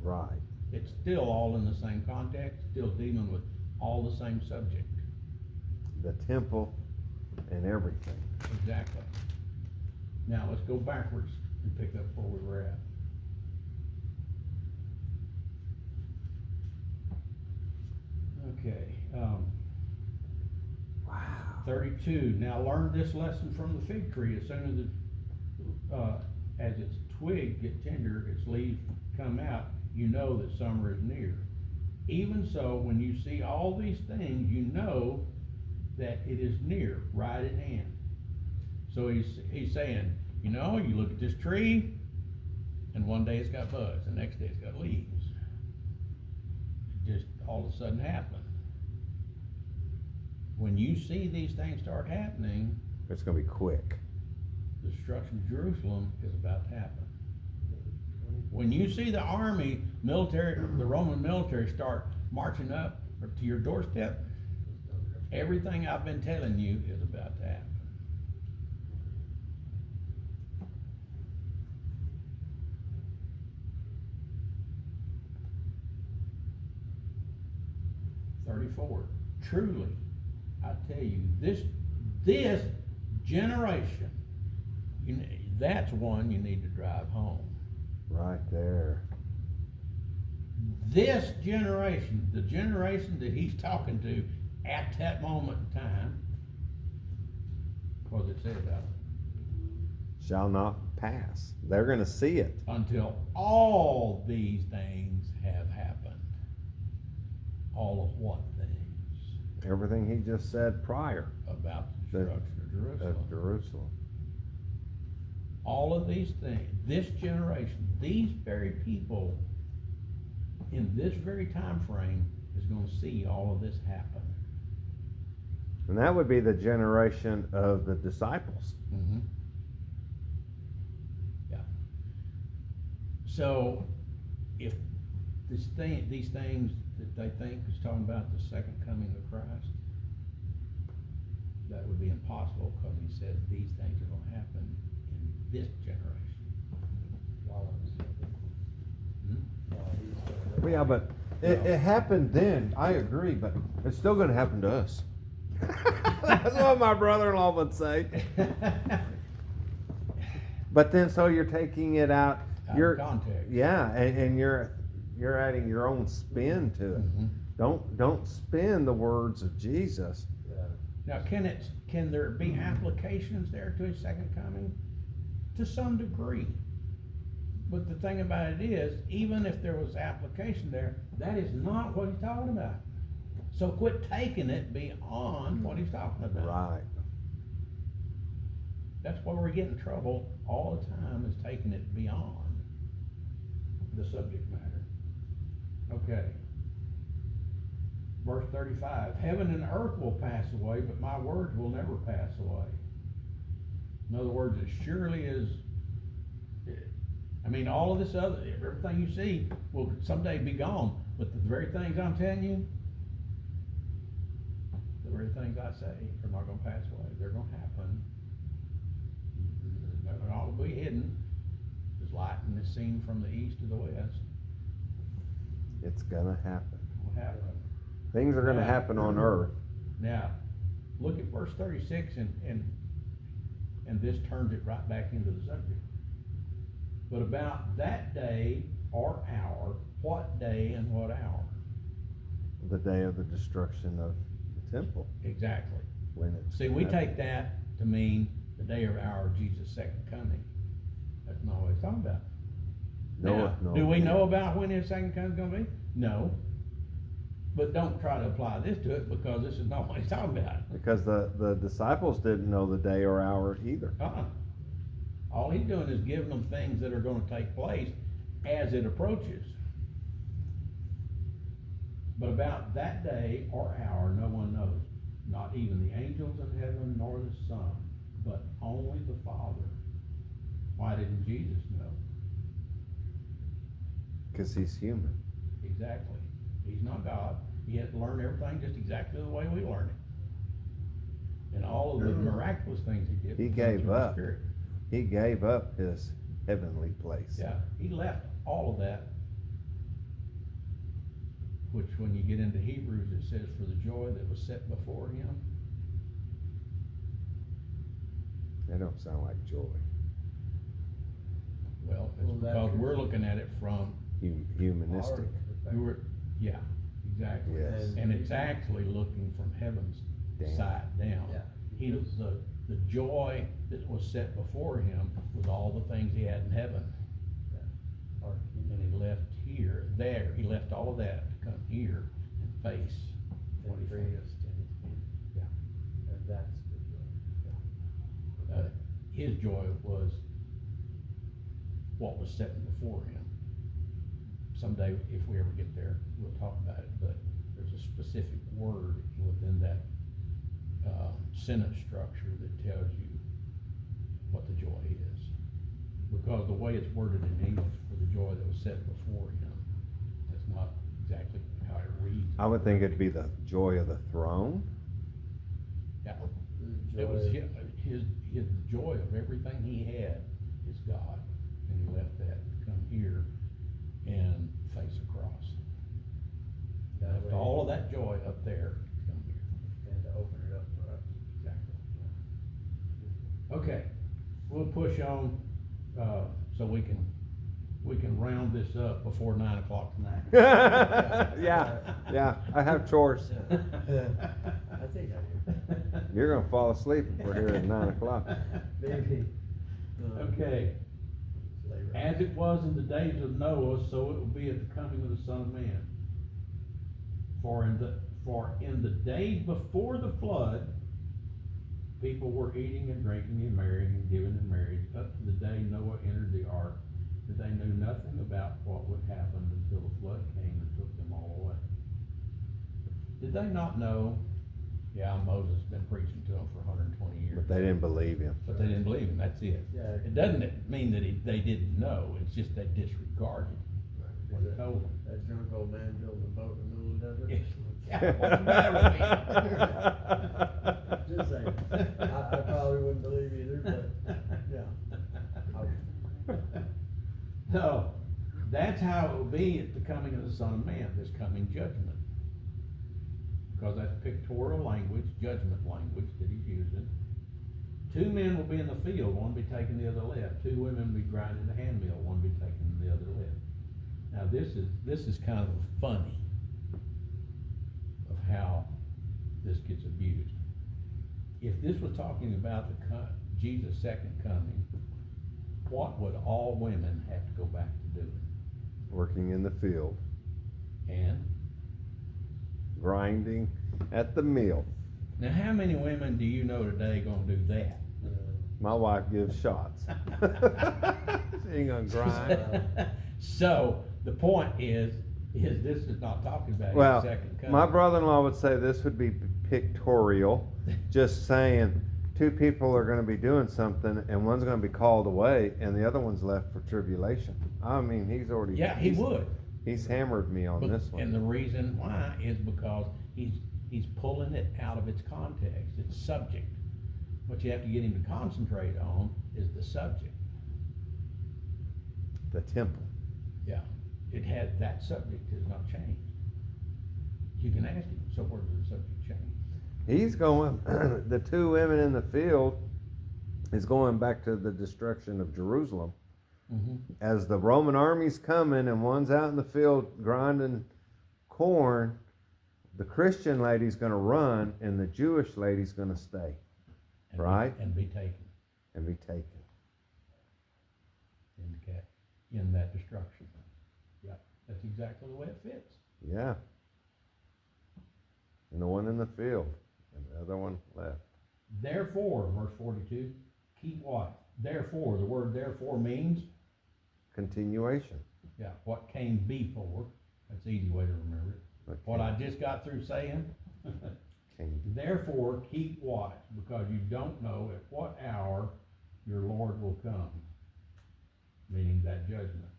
Right.
It's still all in the same context, still dealing with all the same subject.
The temple and everything.
Exactly. Now, let's go backwards and pick up where we were at. Okay,
Wow.
32. Now learn this lesson from the fig tree. As soon as its twig get tender, its leaves come out, you know that summer is near. Even so, when you see all these things, you know that it is near, right at hand. So he's saying, you know, you look at this tree, and one day it's got buds, the next day it's got leaves. It just all of a sudden happened. When you see these things start happening,
It's going to be quick.
the destruction of Jerusalem is about to happen. When you see the army, the Roman military start marching up to your doorstep, everything I've been telling you is about to happen. Truly, I tell you, this generation, that's one you need to drive home.
Right there.
this generation, the generation that he's talking to at that moment in time, what does it say about it?
Shall not pass. They're gonna see it.
Until all these things have happened. All of what things?
Everything he just said prior
About the destruction of Jerusalem.
of Jerusalem.
All of these things, this generation, these very people, in this very time frame, is gonna see all of this happen.
And that would be the generation of the disciples.
Mm-hmm. Yeah. So, if these things that they think is talking about the second coming of Christ, that would be impossible, because he says these things are gonna happen in this generation.
Well, yeah, but it happened then. I agree, but it's still gonna happen to us. That's what my brother-in-law would say. But then, so you're taking it out.
Out
You're
of context.
Yeah, and you're adding your own spin to it.
Mhm.
Don't spin the words of Jesus.
Now, can there be applications there to his second coming? To some degree. But the thing about it is, even if there was application there, that is not what he's talking about. So quit taking it beyond what he's talking about.
Right.
That's why we get in trouble all the time, is taking it beyond the subject matter. Okay. Verse 35, heaven and earth will pass away, but my words will never pass away. In other words, as surely as, I mean, all of this other, everything you see will someday be gone, but the very things I'm telling you, the very things I say are not gonna pass away. They're gonna happen. They're not all be hidden. There's lightning is seen from the east to the west.
It's gonna happen.
It will happen.
Things are gonna
Yeah.
happen on earth.
Now, look at verse 36 and this turns it right back into the subject. But about that day or hour, what day and what hour?
The day of the destruction of the temple.
Exactly.
When it's
See, we take that to mean the day or hour of Jesus' second coming. That's not what he's talking about. Now, do we know about when his second coming is gonna be? No. But don't try to apply this to it, because this is not what he's talking about.
Because the disciples didn't know the day or hour either.
All he's doing is giving them things that are gonna take place as it approaches. But about that day or hour, no one knows, not even the angels in heaven nor the Son, but only the Father. Why didn't Jesus know?
Because he's human.
Exactly. He's not God. He had to learn everything just exactly the way we learned it. And all of the miraculous things he did.
He
was
gave
through the
up.
Spirit.
He gave up his heavenly place.
Yeah, he left all of that. Which, when you get into Hebrews, it says, for the joy that was set before him.
That don't sound like joy.
Well, it's because we're looking at it from,
Humanistic.
yeah, exactly.
Yes.
And it's actually looking from heaven's
Down.
side down.
Yeah.
The joy that was set before him was all the things he had in heaven. And he left he left all of that to come here and face what he faced. Yeah.
And that's the joy.
His joy was what was set before him. Someday, if we ever get there, we'll talk about it, but there's a specific word within that sentence structure that tells you what the joy is. Because the way it's worded in English, for the joy that was set before him, that's not exactly how it reads.
I would think it'd be the joy of the throne.
Yeah. It was his joy of everything he had is God, and he left that to come here and face a cross. He left all of that joy up there to come here.
And to open it up for us.
Exactly. Okay, we'll push on, so we can we can round this up before 9 o'clock tonight.
Yeah, I have chores.
I think I do.
You're gonna fall asleep if we're here at 9 o'clock.
Maybe.
Okay,
Later.
as it was in the days of Noah, so it will be at the coming of the Son of Man. For in the days before the flood, people were eating and drinking and marrying and giving in marriage up to the day Noah entered the ark, that they knew nothing about what would happen until the flood came and took them all away. Did they not know? Yeah, Moses has been preaching to them for 120 years.
But they didn't believe him.
But they didn't believe him, that's it.
Yeah.
It doesn't mean that they didn't know, it's just they disregarded what he told them.
That drunk old man building a boat in the middle of the desert.
Yeah, what's the matter with me?
Just saying. I probably wouldn't believe either, but, yeah.
No, that's how it will be at the coming of the Son of Man, this coming judgment. Because that's pictorial language, judgment language that he's using. 2 men will be in the field, one be taking the other left. 2 women will be grinding the handmill, one be taking the other left. Now this is kind of funny of how this gets abused. If this was talking about Jesus' second coming, what would all women have to go back to doing?
Working in the field,
And
grinding at the mill.
now, how many women do you know today gonna do that?
My wife gives shots. She ain't gonna grind.
So the point is this is not talking about
Well,
his second coming.
my brother-in-law would say this would be pictorial, just saying 2 people are gonna be doing something and one's gonna be called away and the other one's left for tribulation. I mean, he's already.
Yeah, he would.
He's hammered me on this
And
one.
the reason why is because he's pulling it out of its context, its subject. What you have to get him to concentrate on is the subject.
The temple.
Yeah, that subject has not changed. You can ask him, so where does the subject change?
He's going, the 2 women in the field is going back to the destruction of Jerusalem.
Mm-hmm.
As the Roman army's coming and one's out in the field grinding corn, the Christian lady's gonna run and the Jewish lady's gonna stay Right.
And be taken
and be taken.
in that destruction. Yeah, that's exactly the way it fits.
Yeah. And the one in the field and the other one left.
Therefore, verse 42, keep watch. Therefore, the word therefore means,
Continuation.
yeah, what came before. That's an easy way to remember it.
Okay.
What I just got through saying.
Came.
Therefore, keep watch, because you don't know at what hour your Lord will come, meaning that judgment.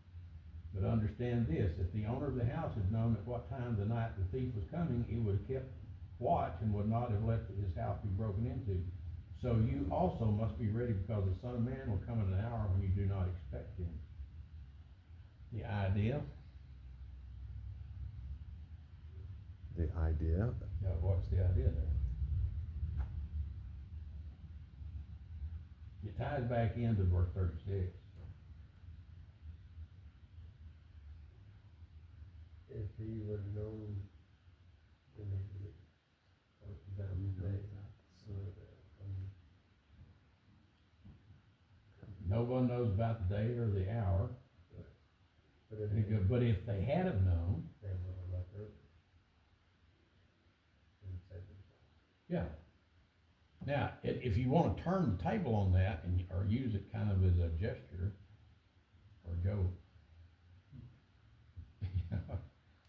But understand this, if the owner of the house had known at what time the night the thief was coming, he would have kept watch and would not have let his house be broken into. So you also must be ready, because the Son of Man will come in an hour when you do not expect him. The idea, what's the idea there? It ties back into verse 36.
If he would have known, then he would have done that.
No one knows about the day or the hour,
But if he,
but if they had have known,
they would have left early. And said,
yeah. Now, if you want to turn the table on that or use it kind of as a gesture or joke,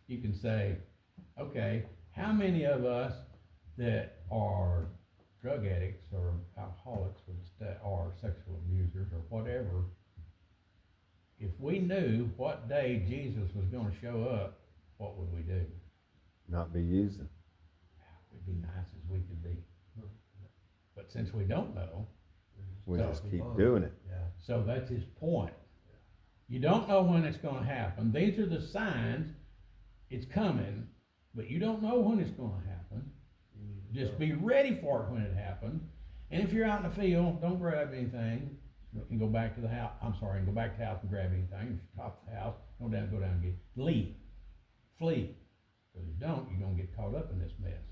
you can say, okay, how many of us that are drug addicts or alcoholics or sexual abusers or whatever, if we knew what day Jesus was going to show up, what would we do?
Not be using.
We'd be nice as we could be. But since we don't know,
We
So-
just keep doing it.
yeah.
so that's his point. You don't know when it's gonna happen. These are the signs. It's coming, but you don't know when it's gonna happen.
You need to
Just
go.
be ready for it when it happens. And if you're out in the field, don't grab anything. and go back to the house, and go back to the house and grab anything, if you top the house, go down and get, leave, flee. Cause if you don't, you're gonna get caught up in this mess.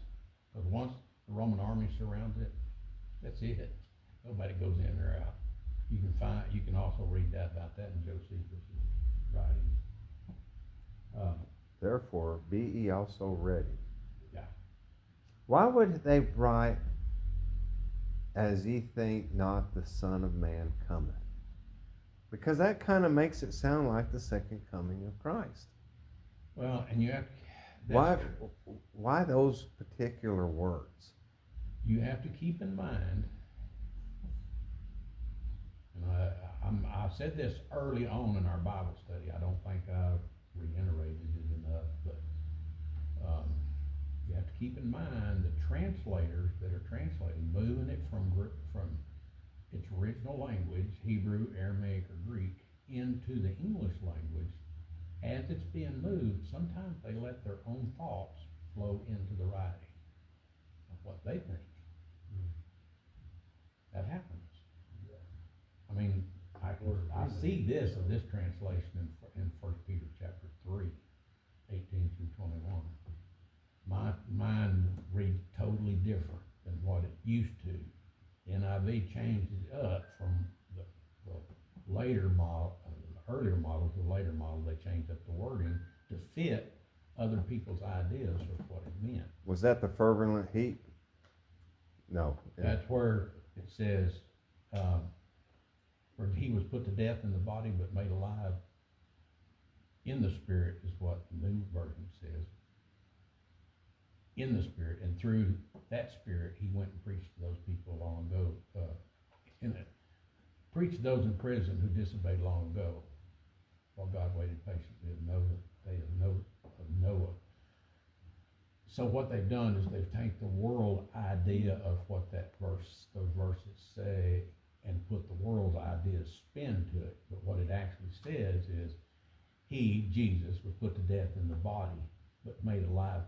Cause once the Roman army surrounds it, that's it. Nobody goes in or out. You can also read about that in Josephus' writings.
Therefore, be ye also ready.
Yeah.
Why would they write, as ye think not the Son of Man cometh? Because that kind of makes it sound like the second coming of Christ.
Well, and you have,
Why those particular words?
you have to keep in mind, and I said this early on in our Bible study. I don't think I reiterated it enough, but you have to keep in mind the translators that are translating, moving it from its original language, Hebrew, Aramaic, or Greek, into the English language. As it's being moved, sometimes they let their own thoughts flow into the writing of what they think. That happens. I mean, I see this in this translation in 1 Peter chapter 3, 18 through 21. Mine reads totally different than what it used to. NIV changed it up from the later model, the earlier model to the later model. They changed up the wording to fit other people's ideas of what it meant.
Was that the fervent heat? No.
That's where it says, where he was put to death in the body but made alive in the spirit, is what the new version says. In the spirit, and through that spirit, he went and preached to those people long ago. Preached to those in prison who disobeyed long ago, while God waited patiently in the day of Noah. So what they've done is they've taken the world idea of what those verses say, and put the world's idea spin to it. But what it actually says is, he, Jesus, was put to death in the body, but made alive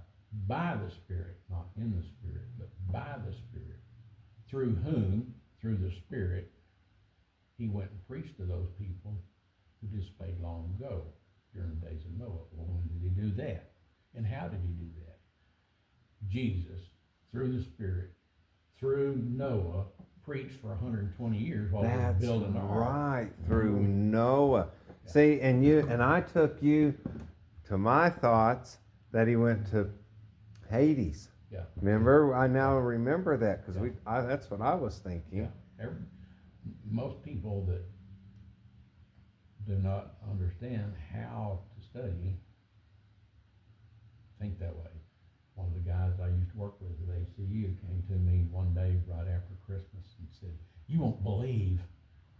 by the Spirit, not in the Spirit, but by the Spirit, through whom, through the Spirit, he went and preached to those people who disobeyed long ago, during the days of Noah. Well, when did he do that? And how did he do that? Jesus, through the Spirit, through Noah, preached for 120 years while they were building the ark.
Right, through Noah. Yeah. See, and I took you to my thoughts that he went to Hades.
Yeah.
Remember? I now remember that, because that's what I was thinking.
Yeah. Most people that do not understand how to study think that way. One of the guys I used to work with at ACU came to me one day right after Christmas and said, "You won't believe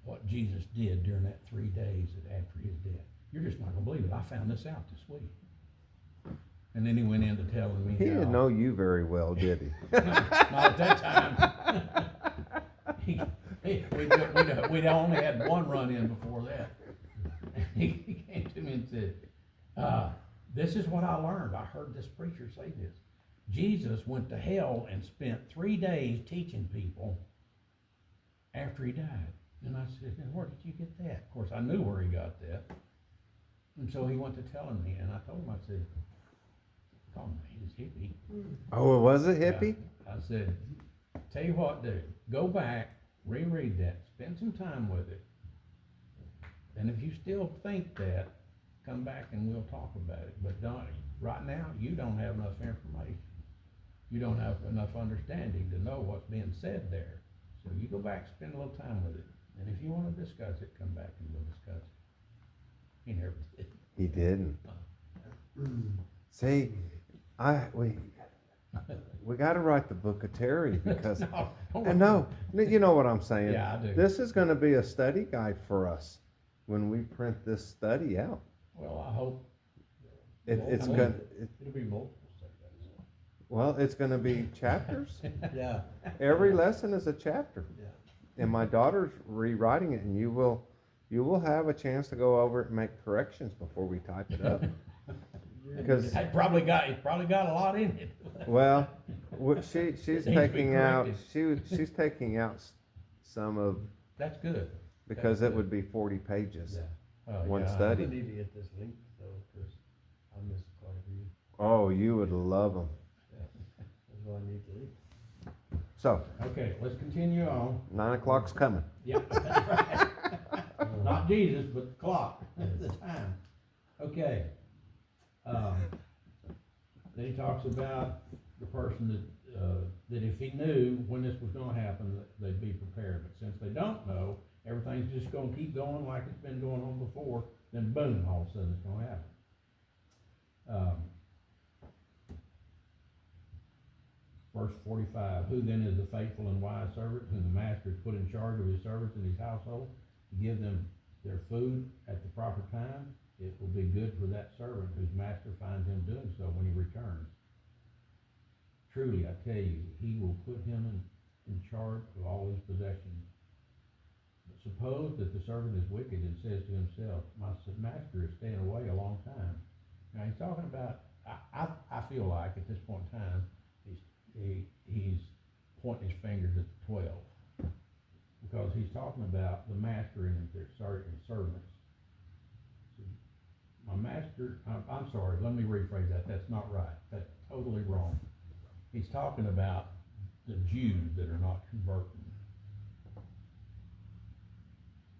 what Jesus did during that 3 days after his death. You're just not going to believe it. I found this out this week." And then he went into telling me
he didn't know you very well, did he?
Not at that time. We'd only had one run-in before that. He came to me and said, "This is what I learned. I heard this preacher say this. Jesus went to hell and spent 3 days teaching people after he died." And I said, "Where did you get that?" Of course, I knew where he got that. And so he went to telling me, and I told him, I said, "Call me his hippie."
Oh, it was a hippie?
Yeah. I said, "Tell you what, dude, go back, reread that, spend some time with it. And if you still think that, come back and we'll talk about it. But right now, you don't have enough information. You don't have enough understanding to know what's being said there. So you go back, spend a little time with it. And if you want to discuss it, come back and we'll discuss it." He never did.
He didn't. See, we got to write the book of Terry, because no, you know what I'm saying.
Yeah, I do.
This is going to be a study guide for us when we print this study out.
Well, I hope
It's
I mean,
going.
it'll be multiple studies.
Well, it's going to be chapters.
Yeah.
Every lesson is a chapter.
Yeah.
And my daughter's rewriting it, and you will have a chance to go over it and make corrections before we type it up. Because
It probably got a lot in it.
well, she's
Needs to be
taking out
corrected.
she's taking out some of
That's good.
because it would be 40 pages.
Oh,
One
yeah.
study.
I need to get this link though, cause I missed quite a few.
Oh, you would love them.
That's what I need to read.
So,
Okay, let's continue on.
9 o'clock's coming.
Yeah, that's right. Not Jesus, but the clock, the time. Okay. Then he talks about the person that if he knew when this was gonna happen, that they'd be prepared. But since they don't know, everything's just gonna keep going like it's been going on before, then boom, all of a sudden it's gonna happen. Verse 45, who then is the faithful and wise servant whom the master has put in charge of his servants in his household to give them their food at the proper time? It will be good for that servant whose master finds him doing so when he returns. Truly, I tell you, he will put him in charge of all his possessions. But suppose that the servant is wicked and says to himself, my master is staying away a long time. Now he's talking about, I feel like at this point in time, he's pointing his fingers at the 12, because he's talking about the master and their servants. My master, I'm sorry, let me rephrase that. That's not right. That's totally wrong. He's talking about the Jews that are not converting.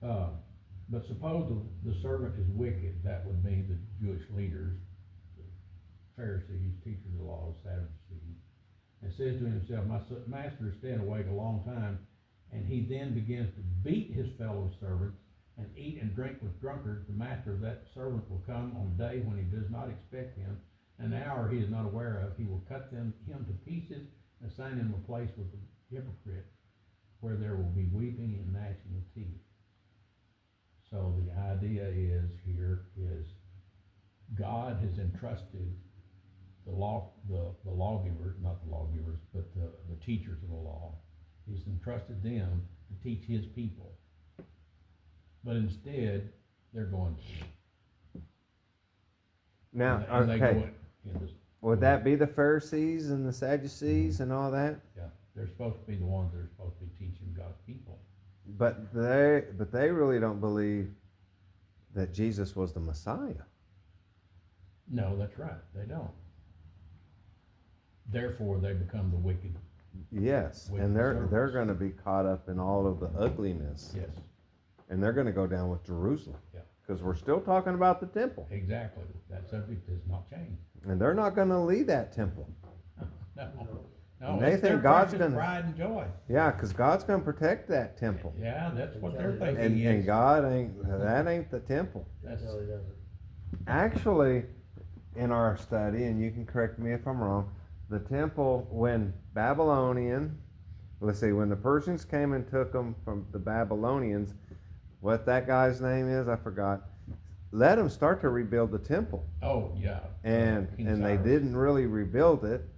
But suppose the servant is wicked, that would mean the Jewish leaders, the Pharisees, teachers of the law, Sadducees, and says to himself, my master is staying awake a long time, and he then begins to beat his fellow servants and eat and drink with drunkards. The master of that servant will come on a day when he does not expect him, an hour he is not aware of. He will cut him to pieces and assign him a place with the hypocrite, where there will be weeping and gnashing of teeth. So the idea is God has entrusted the lawgivers, not the lawgivers, but the teachers of the law. He's entrusted them to teach his people. But instead, they're going.
Now,
and they
okay.
go in this,
Would that be the Pharisees and the Sadducees and all that?
yeah, they're supposed to be the ones that are supposed to be teaching God's people.
But they really don't believe that Jesus was the Messiah.
No, that's right. They don't. Therefore, they become the wicked.
Yes,
With
and they're
servants.
going to be caught up in all of the ugliness,
Yes,
and they're going to go down with Jerusalem.
Yeah.
Because we're still talking about the temple,
exactly. That subject has not changed.
and they're not going to leave that temple.
No,
And they
it's their
think God's
precious
gonna-
pride and joy.
Yeah, because God's going to protect that temple,
Yeah, that's what they're thinking.
and God that ain't the temple.
That's,
No, he doesn't.
Actually, in our study, and you can correct me if I'm wrong, the temple, when the Persians came and took them from the Babylonians, what that guy's name is, I forgot, let them start to rebuild the temple.
oh, yeah.
And
King
they
Cyrus.
didn't really rebuild it,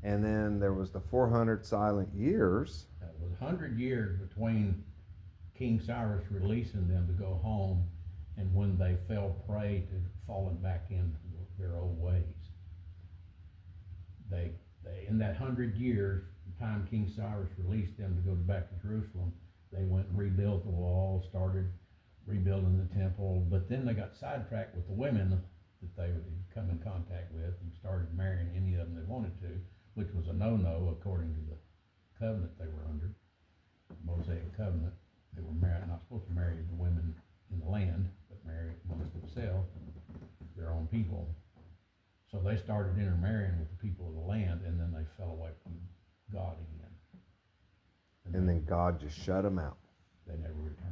and then there was the 400 silent years.
It was 100 years between King Cyrus releasing them to go home and when they fell prey to falling back into their old ways. They in that 100 years, the time King Cyrus released them to go back to Jerusalem, they went and rebuilt the wall, started rebuilding the temple, but then they got sidetracked with the women that they would come in contact with and started marrying any of them they wanted to, which was a no-no according to the covenant they were under, Mosaic covenant. They were not supposed to marry the women in the land, but marry amongst themselves, their own people. So they started intermarrying with the people of the land, and then they fell away from God again.
And then God just shut them out.
They never returned.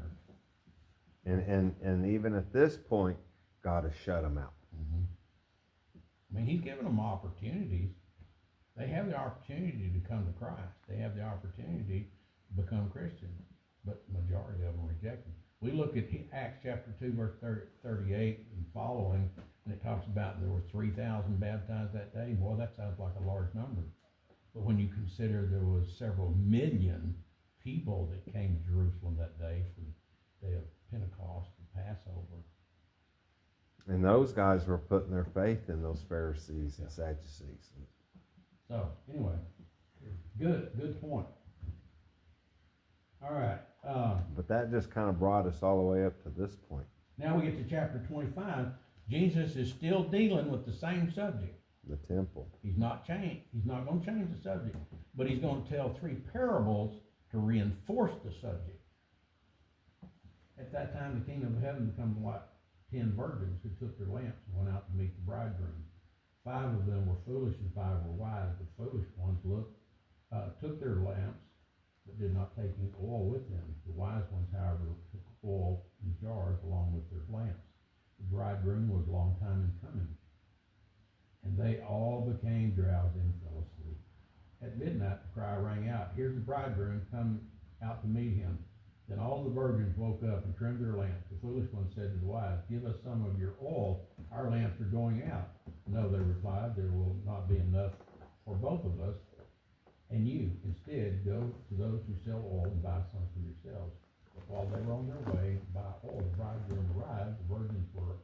And even at this point, God has shut them out.
Mm-hmm. I mean, he's given them opportunities. They have the opportunity to come to Christ. They have the opportunity to become Christians, but the majority of them reject him. We look at Acts chapter 2, verse 38 and following, and it talks about there were 3,000 baptized that day. Boy, that sounds like a large number. But when you consider there was several million people that came to Jerusalem that day for the day of Pentecost and Passover.
And those guys were putting their faith in those Pharisees and Sadducees.
So, anyway, good point. All right.
But that just kind of brought us all the way up to this point,
Now we get to chapter 25. Jesus is still dealing with the same subject.
the temple.
He's not going to change the subject, but he's going to tell 3 parables to reinforce the subject. At that time, the kingdom of heaven becomes like 10 virgins who took their lamps and went out to meet the bridegroom. 5 of them were foolish and 5 were wise. The foolish ones took their lamps, but did not take any oil with them. The wise ones, however, took oil in jars along with their lamps. The bridegroom was a long time in coming, and they all became drowsy and fell asleep. At midnight the cry rang out, "Here's the bridegroom, come out to meet him." Then all the virgins woke up and trimmed their lamps. The foolish one said to the wise, "Give us some of your oil, our lamps are going out." "No," they replied, "there will not be enough for both of us and you. Instead, go to those who sell oil and buy some for yourselves." But while they were on their way to buy oil, the bridegroom arrived. The virgins were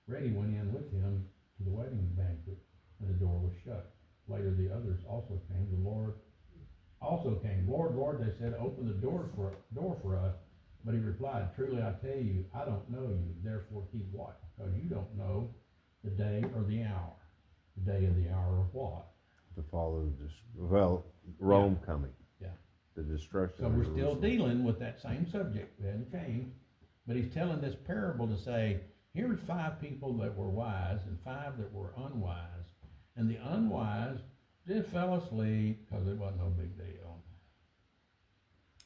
ready, went in with him to the wedding banquet, and the door was shut. Later the others also came. The Lord also came. "Lord, Lord," they said, "open the door for us." But he replied, "Truly I tell you, I don't know you. Therefore keep watch, because you don't know the day or the hour." The day or the hour of what?
To follow Rome coming.
Yeah.
The destruction
So
of
we're still
Jerusalem.
dealing with that same subject. We hadn't changed. But he's telling this parable to say, here's 5 people that were wise and 5 that were unwise. And the unwise just fell asleep because it wasn't no big deal.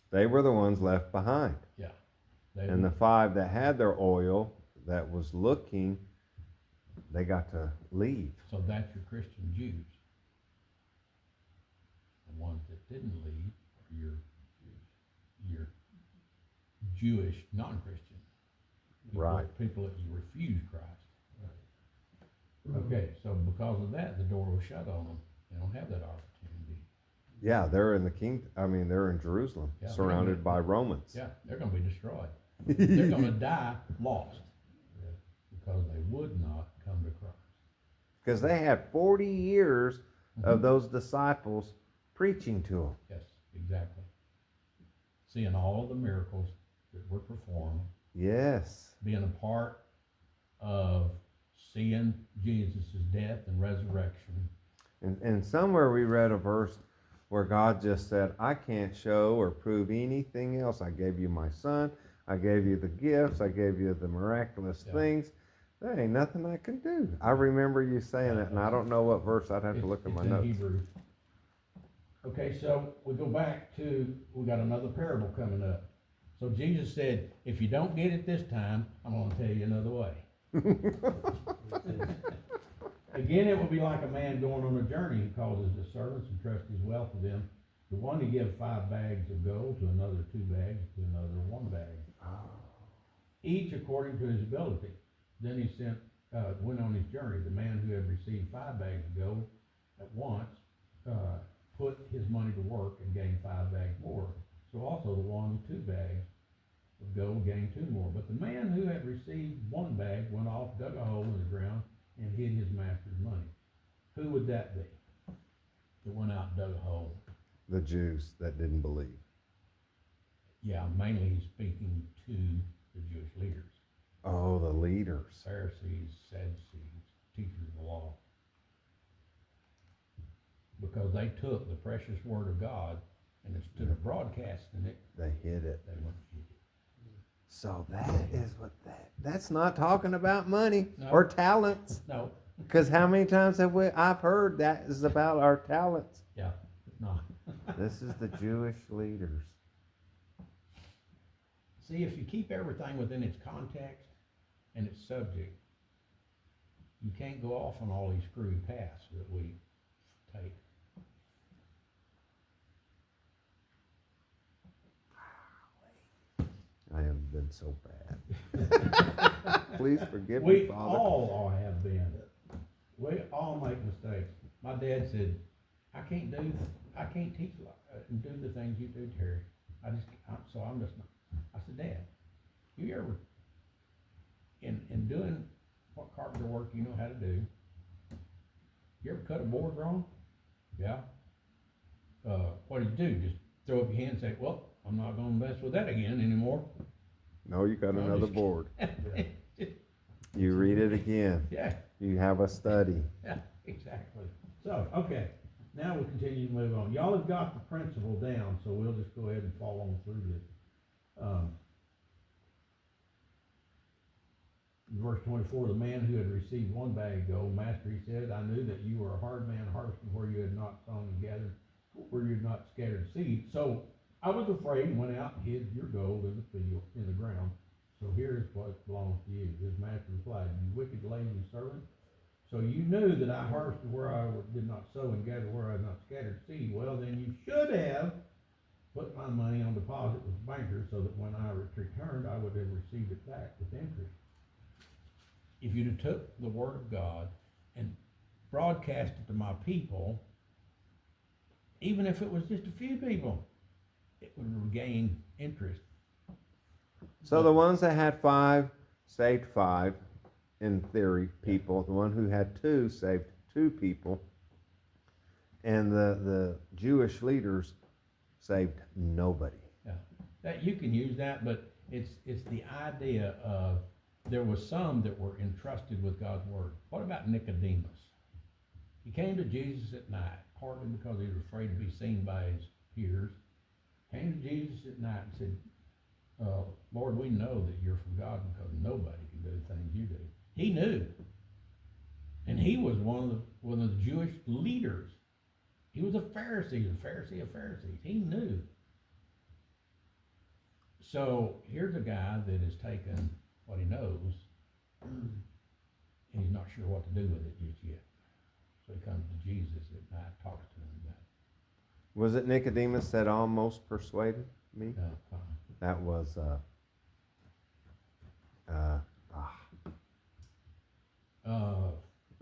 They were the ones left behind.
Yeah. They
And the 5 that had their oil, that was looking, they got to leave.
So that's your Christian Jews. The ones that didn't leave are your Jewish non-Christian.
Right.
People that you refuse Christ. Okay, so because of that, the door was shut on them. They don't have that opportunity.
Yeah, they're in the they're in Jerusalem,
Yeah,
surrounded by Romans.
Yeah, they're gonna be destroyed. They're gonna die lost. Because they would not come to Christ.
Because they had 40 years of those disciples preaching to them.
Yes, exactly. Seeing all of the miracles that were performed,
Yes.
being a part of seeing Jesus' death and resurrection.
And somewhere we read a verse where God just said, "I can't show or prove anything else. I gave you my son. I gave you the gifts. I gave you the miraculous things. There ain't nothing I can do." I remember you saying that, and I don't know what verse. I'd have to look at my
It's in
notes.
Hebrews. Okay, so we go back to, we got another parable coming up. So Jesus said, if you don't get it this time, I'm gonna tell you another way. Again, it will be like a man going on a journey. He calls his servants and trusts his wealth to them. The one he gives 5 bags of gold, to another 2 bags, to another 1 bag. Each according to his ability. Then he went on his journey. The man who had received 5 bags of gold at once put his money to work and gained 5 bags more. So also the one with 2 bags of gold gained 2 more. But the man who had received 1 bag went off, dug a hole in the ground, and hid his master's money. Who would that be that went out and dug a hole?
The Jews that didn't believe.
Yeah, mainly he's speaking to the Jewish leaders.
Oh, the leaders.
Pharisees, Sadducees, teachers of the law. Because they took the precious word of God and instead of broadcasting it,
They hid it.
they went to it.
So that is what that's not talking about money
No.
or talents.
No,
Because how many times I've heard that is about our talents.
yeah, it's not.
This is the Jewish leaders.
See, if you keep everything within its context and its subject, you can't go off on all these screwy paths that we take.
I have been so bad. Please forgive me,
We
Father.
all have been. We all make mistakes. My dad said, I can't teach and do the things you do, Terry. I'm just not. I said, Dad, you ever, in doing what carpenter work you know how to do, you ever cut a board wrong? Yeah. What did you do? Just throw up your hand and say, well, I'm not gonna mess with that again anymore.
No, you got
No,
another
just-
board. You read it again.
Yeah,
You have a study.
yeah, exactly. So, okay, now we'll continue to move on. Y'all have got the principle down, so we'll just go ahead and follow on through this. Verse 24, the man who had received one bag of gold, master, he said, I knew that you were a hard man, harvesting where you had not sown and gathered, where you had not scattered seed. So I was afraid and went out and hid your gold in the field, in the ground. So here's what belongs to you. His master replied, you wicked, lazy servant. So you knew that I harvested where I did not sow and gathered where I had not scattered seed. Well, then you should have put my money on deposit with the banker, so that when I returned, I would have received it back with interest. If you'd have took the word of God and broadcast it to my people, even if it was just a few people, it would regain interest.
So the ones that had 5 saved 5, in theory, people. The one who had 2 saved 2 people. And the Jewish leaders saved nobody.
Yeah, that you can use that, but it's the idea of there was some that were entrusted with God's word. What about Nicodemus? He came to Jesus at night, partly because he was afraid to be seen by his peers. Came to Jesus at night and said, Lord, we know that you're from God because nobody can do the things you do. He knew. And he was one of the Jewish leaders. He was a Pharisee of Pharisees. He knew. So here's a guy that has taken what he knows, and he's not sure what to do with it just yet. So he comes to Jesus at night, talks to him about it.
Was it Nicodemus that almost persuaded me? That was,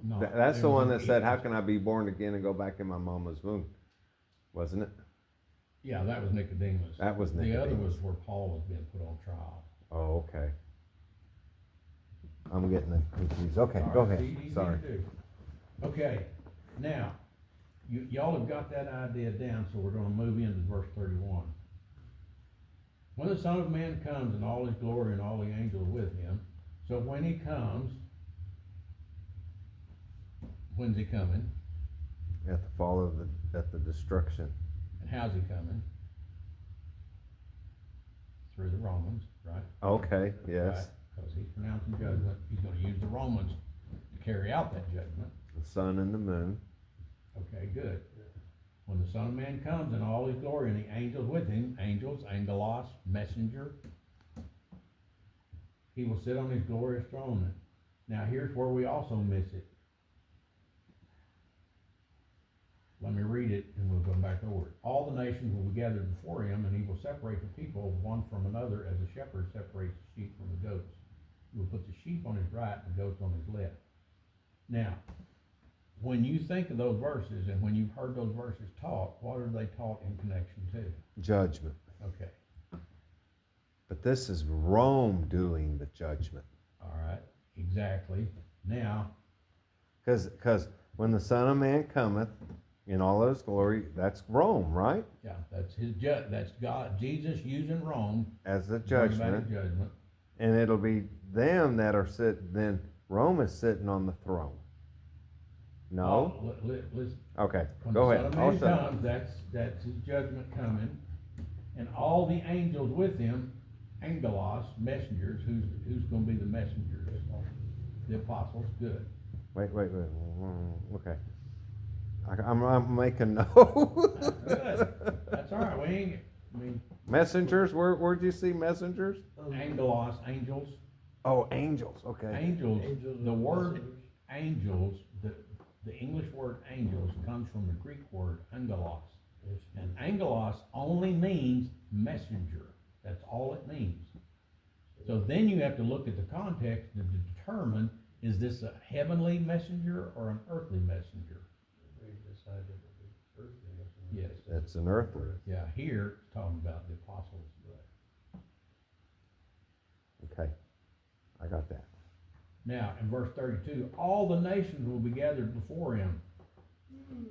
No.
that's
there
the
was
one
an
that said,
E-
how can I be born again and go back in my mama's womb? Wasn't it?
Yeah, that was Nicodemus.
That was
The other
Nicodemus.
was where Paul was being put on trial.
Oh, okay. I'm getting them confused. Okay,
All
go
right,
ahead.
easy
Sorry.
to do. Okay, now, y'all have got that idea down, so we're gonna move into verse 31. When the Son of Man comes in all his glory and all the angels with him, so when he comes, when's he coming?
At the fall of at the destruction.
And how's he coming? Through the Romans, right?
Okay, yes.
Because he's pronouncing judgment, he's gonna use the Romans to carry out that judgment.
The sun and the moon.
Okay, good. When the Son of Man comes in all his glory and the angels with him, angels, angelos, messenger, he will sit on his glorious throne. Now here's where we also miss it. Let me read it and we'll go back over it. All the nations will be gathered before him, and he will separate the people one from another as a shepherd separates the sheep from the goats. He will put the sheep on his right and the goats on his left. Now, when you think of those verses and when you've heard those verses taught, what are they taught in connection to?
Judgment.
Okay,
But this is Rome doing the judgment.
all right, exactly. Now,
Because when the Son of Man cometh in all his glory, that's Rome, right?
yeah, that's that's God, Jesus using Rome.
As the
to bring about
judgment.
his judgment.
And it'll be them that are sitting, then Rome is sitting on the throne. No?
Oh, listen.
Okay,
When
go
the
ahead.
Son
I'll
of
shut
Man
up.
comes, that's his judgment coming, and all the angels with him, angelos, messengers, who's gonna be the messengers? The apostles, good.
Wait. Okay. I'm making note.
Good, that's all right, we ain't, I mean,
Messengers, where'd you see messengers?
angelos, angels,
Oh, angels, okay.
angels,
Angels
the
and
word
messengers.
angels, the English word angels comes from the Greek word angelos. And angelos only means messenger, that's all it means. So then you have to look at the context to determine, is this a heavenly messenger or an earthly messenger?
We decided it would be earthly.
Yes.
It's an earthly.
Yeah, here it's talking about the apostles.
Okay, I got that.
Now, in verse 32, all the nations will be gathered before him,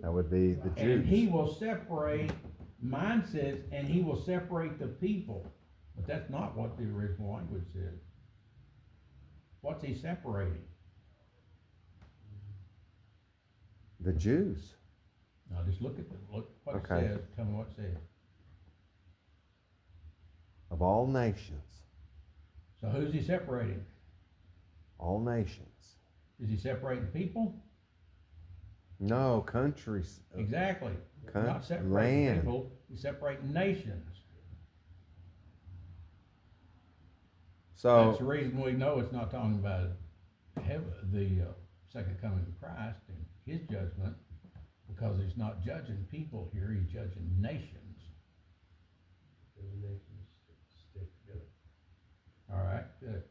That would be the
and he
Jews.
will separate Mine says, and he will separate the people, but that's not what the original language says. What's he separating?
The Jews.
Now just look what it
Okay.
says, tell me what it says.
Of all nations.
So who's he separating?
All nations.
Is he separating people?
No, countries.
Exactly.
Coun-
Not separating
land.
people, he's separating nations.
So,
That's the reason we know it's not talking about the second coming of Christ and his judgment, because he's not judging people here, he's judging nations.
Those nations stick together.
All right, good.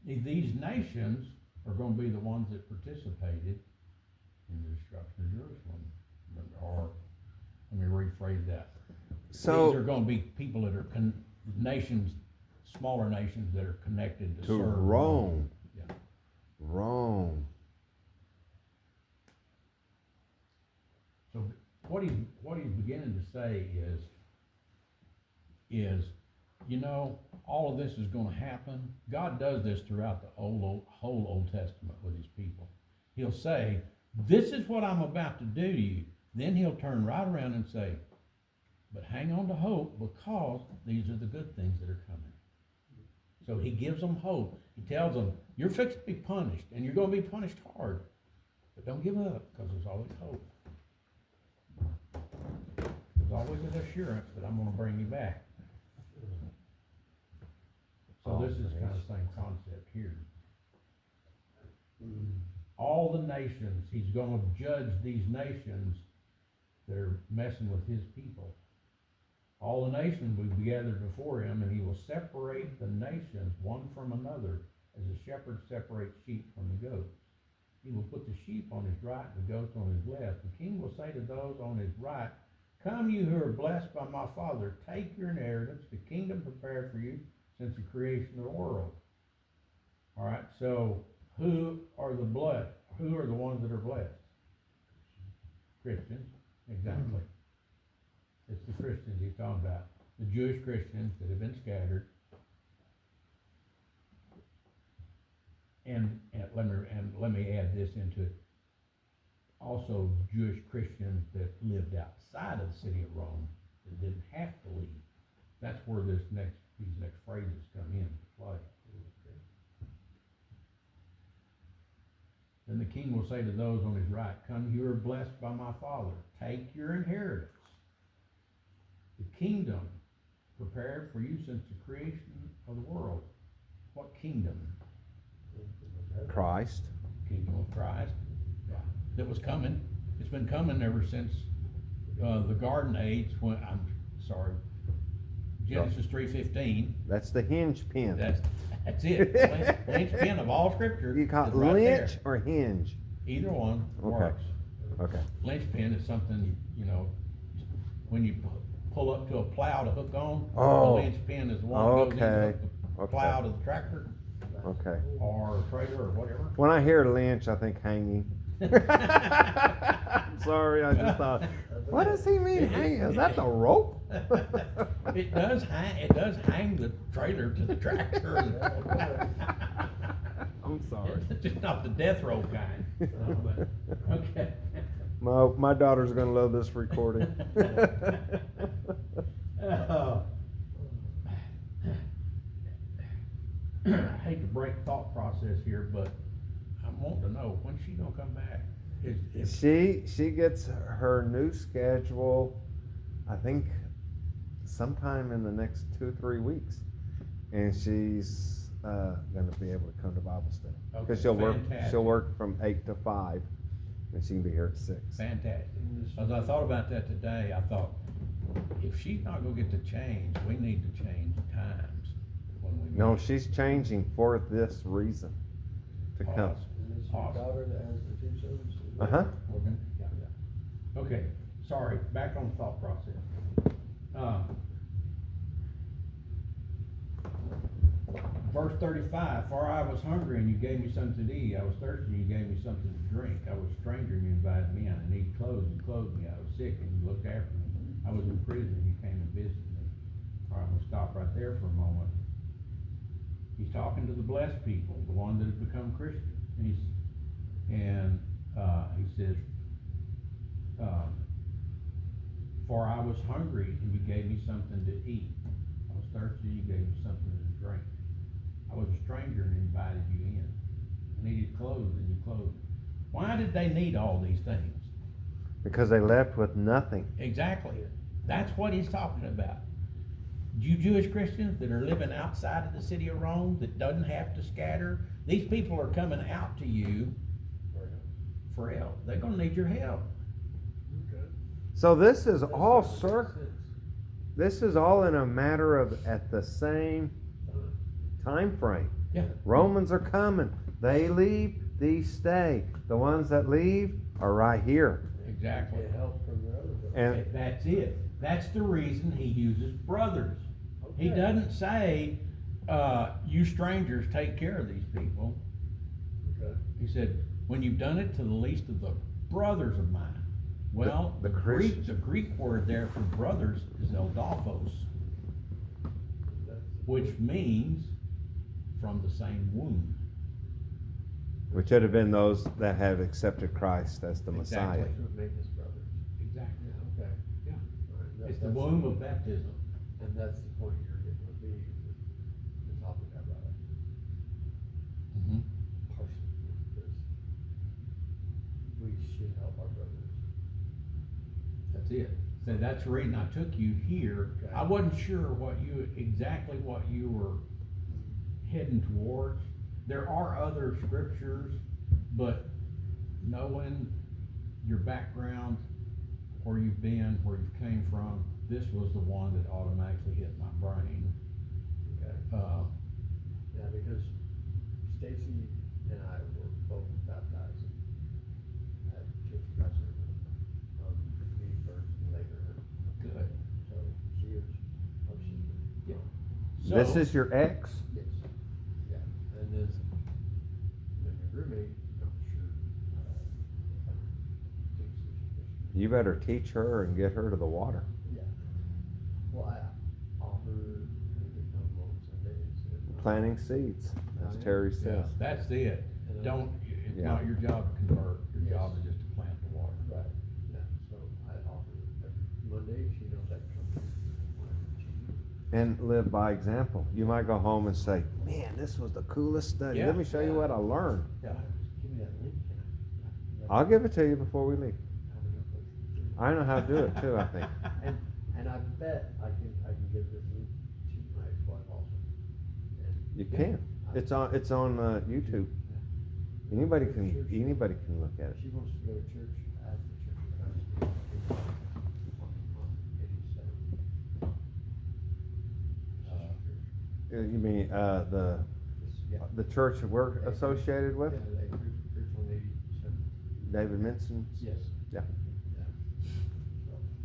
These nations are gonna be the ones that participated in the destruction of Jerusalem. Or, let me rephrase that. These are
so
gonna be people that are nations, smaller nations that are connected to
to
serve
Rome.
Yeah.
Rome.
So what he's beginning to say is, you know, all of this is gonna happen. God does this throughout the whole Old Testament with his people. He'll say, this is what I'm about to do to you. Then he'll turn right around and say, but hang on to hope, because these are the good things that are coming. So he gives them hope. He tells them, you're fixed to be punished, and you're gonna be punished hard. But don't give up, because there's always hope. There's always an assurance that I'm gonna bring you back. So this is kind of the same concept here. All the nations, he's gonna judge these nations that are messing with his people. All the nations will be gathered before him, and he will separate the nations one from another, as a shepherd separates sheep from the goats. He will put the sheep on his right and the goats on his left. The king will say to those on his right, come, you who are blessed by my Father, take your inheritance, the kingdom prepared for you since the creation of the world. All right, so who are the blessed? Who are the ones that are blessed? Christians, exactly. It's the Christians he's talking about, the Jewish Christians that have been scattered. And let me add this into it. Also, Jewish Christians that lived outside of the city of Rome, that didn't have to leave. That's where these next phrases come into play. Then the king will say to those on his right, come, you are blessed by my Father, take your inheritance, the kingdom prepared for you since the creation of the world. What kingdom?
Christ.
Kingdom of Christ. Yeah. That was coming. It's been coming ever since the Garden Age. Genesis 3:15.
That's the hinge pin.
That's it. Linchpin of all Scripture.
You call it
is right
lynch
there.
or hinge?
Either one
Okay.
works.
Okay.
Linchpin is something, you know, when you pull up to a plow to hook on.
Oh.
The linchpin is the one that goes
Okay.
into the
Okay.
plow to the tractor
Okay.
or trailer or whatever.
When I hear lynch, I think hanging. Sorry, I just thought, what does he mean hanging? Is that the rope?
It does hang the trailer to the tractor.
I'm sorry.
It's just not the death row kind. But, okay.
My daughters are gonna love this recording.
I hate to break thought process here, but I'm wanting to know, when's she gonna come back?
She gets her new schedule, I think, sometime in the next 2-3 weeks, and she's gonna be able to come to Bible study because
Okay,
she'll
fantastic.
work from 8 to 5, and she can be here at 6.
Fantastic. As I thought about that today, I thought, if she's not gonna get to change, we need to change times when we
No,
meet.
she's changing for this reason to come.
Awesome.
And it's your
Awesome.
daughter that has the two services?
Uh-huh.
We're gonna- yeah. Okay, sorry, back on thought process. verse 35, for I was hungry and you gave me something to eat. I was thirsty and you gave me something to drink. I was a stranger and you invited me in. I needed clothes and you clothed me. I was sick and you looked after me. I was in prison and you came and visited me. All right, we'll stop right there for a moment. He's talking to the blessed people, the ones that have become Christians. And he says, for I was hungry and you gave me something to eat. I was thirsty and you gave me something to drink. I was a stranger and invited you in. I needed clothes and you clothed me. Why did they need all these things?
Because they left with nothing.
Exactly. That's what he's talking about. You Jewish Christians that are living outside of the city of Rome, that doesn't have to scatter, these people are coming out to you for help. They're going to need your help.
Okay.
So this is all,
That
sir.
makes sense.
This is all in a matter of at the same time frame.
Yeah.
Romans are coming. They leave, these stay. The ones that leave are right here.
Exactly.
Get help from the other brothers.
And
That's it. That's the reason he uses brothers. He
Okay.
doesn't say, you strangers take care of these people.
Okay.
He said, when you've done it to the least of the brothers of mine. Well,
The Christians.
the Greek word there for brothers is Eldolphos,
That's,
which means from the same womb.
which would have been those that have accepted Christ as the Messiah.
Exactly.
that's what make us brothers.
Exactly.
Yeah, okay.
Yeah.
All right,
It's the
that's-
womb of baptism.
And that's the point you're getting with me, with the topic I brought up.
Mm-hmm.
Partially, because we should help our brothers.
That's it. So that's the reason I took you here.
Okay.
I wasn't sure exactly what you were heading towards. There are other scriptures, but knowing your background, where you've been, where you came from, this was the one that automatically hit my brain.
Okay. Yeah, because Stacy and I were both baptized at Church of Christ. Me first and later her.
Good.
So she is our sister.
Yeah.
This
So-
is your ex?
Yes. Yeah, and then your roommate, I'm sure, thinks that she's Christian.
You better teach her and get her to the water.
Yeah. Well, I offer her to come on Sundays. and,
Planting seeds, as Terry
Yeah,
says.
that's it.
And,
Don't, it's
Yeah.
not your job to convert. Your
Yes.
job is just to plant the water.
Right, yeah, so I offer every Monday, she knows I come.
And live by example. You might go home and say, man, this was the coolest study.
Yeah.
Let me show you what I learned.
Yeah.
Give me that link, can I?
I'll give it to you before we leave.
Have enough of-
I know how to do it too, I think.
And I bet I can give this link to my ex-wife also. And
You can. It's on YouTube. Anybody can look at it.
she wants to go to church at the Church of Christ. on 87.
You mean,
Yeah.
the church we're associated with?
Yeah, they preach on 87.
David Minson?
Yes.
Yeah.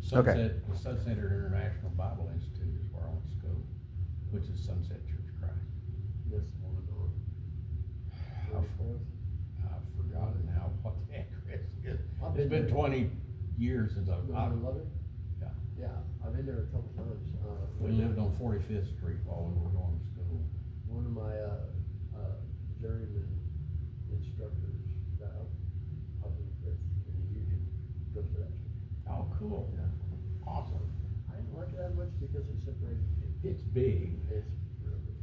So,
Okay.
The Sunset International Bible Institute is where I went to school, which is Sunset Church of Christ.
that's the one on
I've
34th.
I've forgotten now what the address is.
I've
It's been
there.
20 years since
You
I
love it?
yeah.
Yeah, I've been there a couple times.
We lived on 45th Street while we were going to school.
One of my, journeyman instructors that I was with in the union goes to that church.
Oh, cool.
Yeah.
Awesome.
I didn't like it that much because it separated kids.
It's big,
It's really,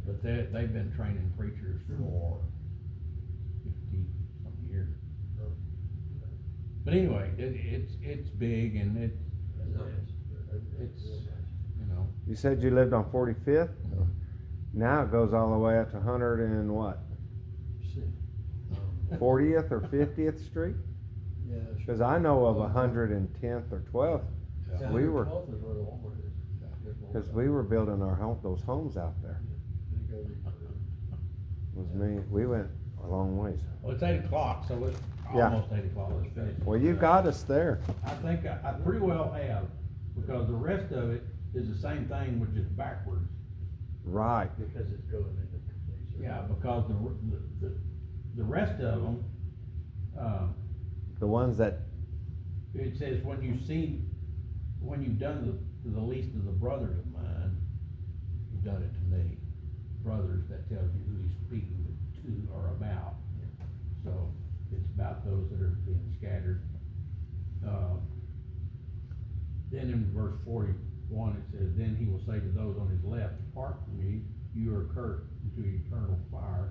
but they've been training preachers for 50-some years. But anyway, it's big and
it's nice.
It's-
really nice.
you know,
You said you lived on 45th? Now it goes all the way up to 100 and what?
See,
40th or 50th Street?
Yeah.
Because I know of 110th or 12th,
yeah.
we were-
12th is where the Walmart is. There's Walmart.
because we were building those homes out there.
Then you go to,
Was me, we went a long ways.
Well, it's 8 o'clock, so it's
Yeah.
almost 8 o'clock, let's finish.
Well, you got us there.
I think I pretty well have, because the rest of it is the same thing, which is backwards.
Right.
because it's going into
Yeah, because the rest of them,
The ones that,
it says, when you've done the least of the brothers of mine, you've done it to me. Brothers, that tells you who he's speaking to or about. So, it's about those that are being scattered. Then in verse 41, it says, then he will say to those on his left, depart from me, you are cursed into eternal fire,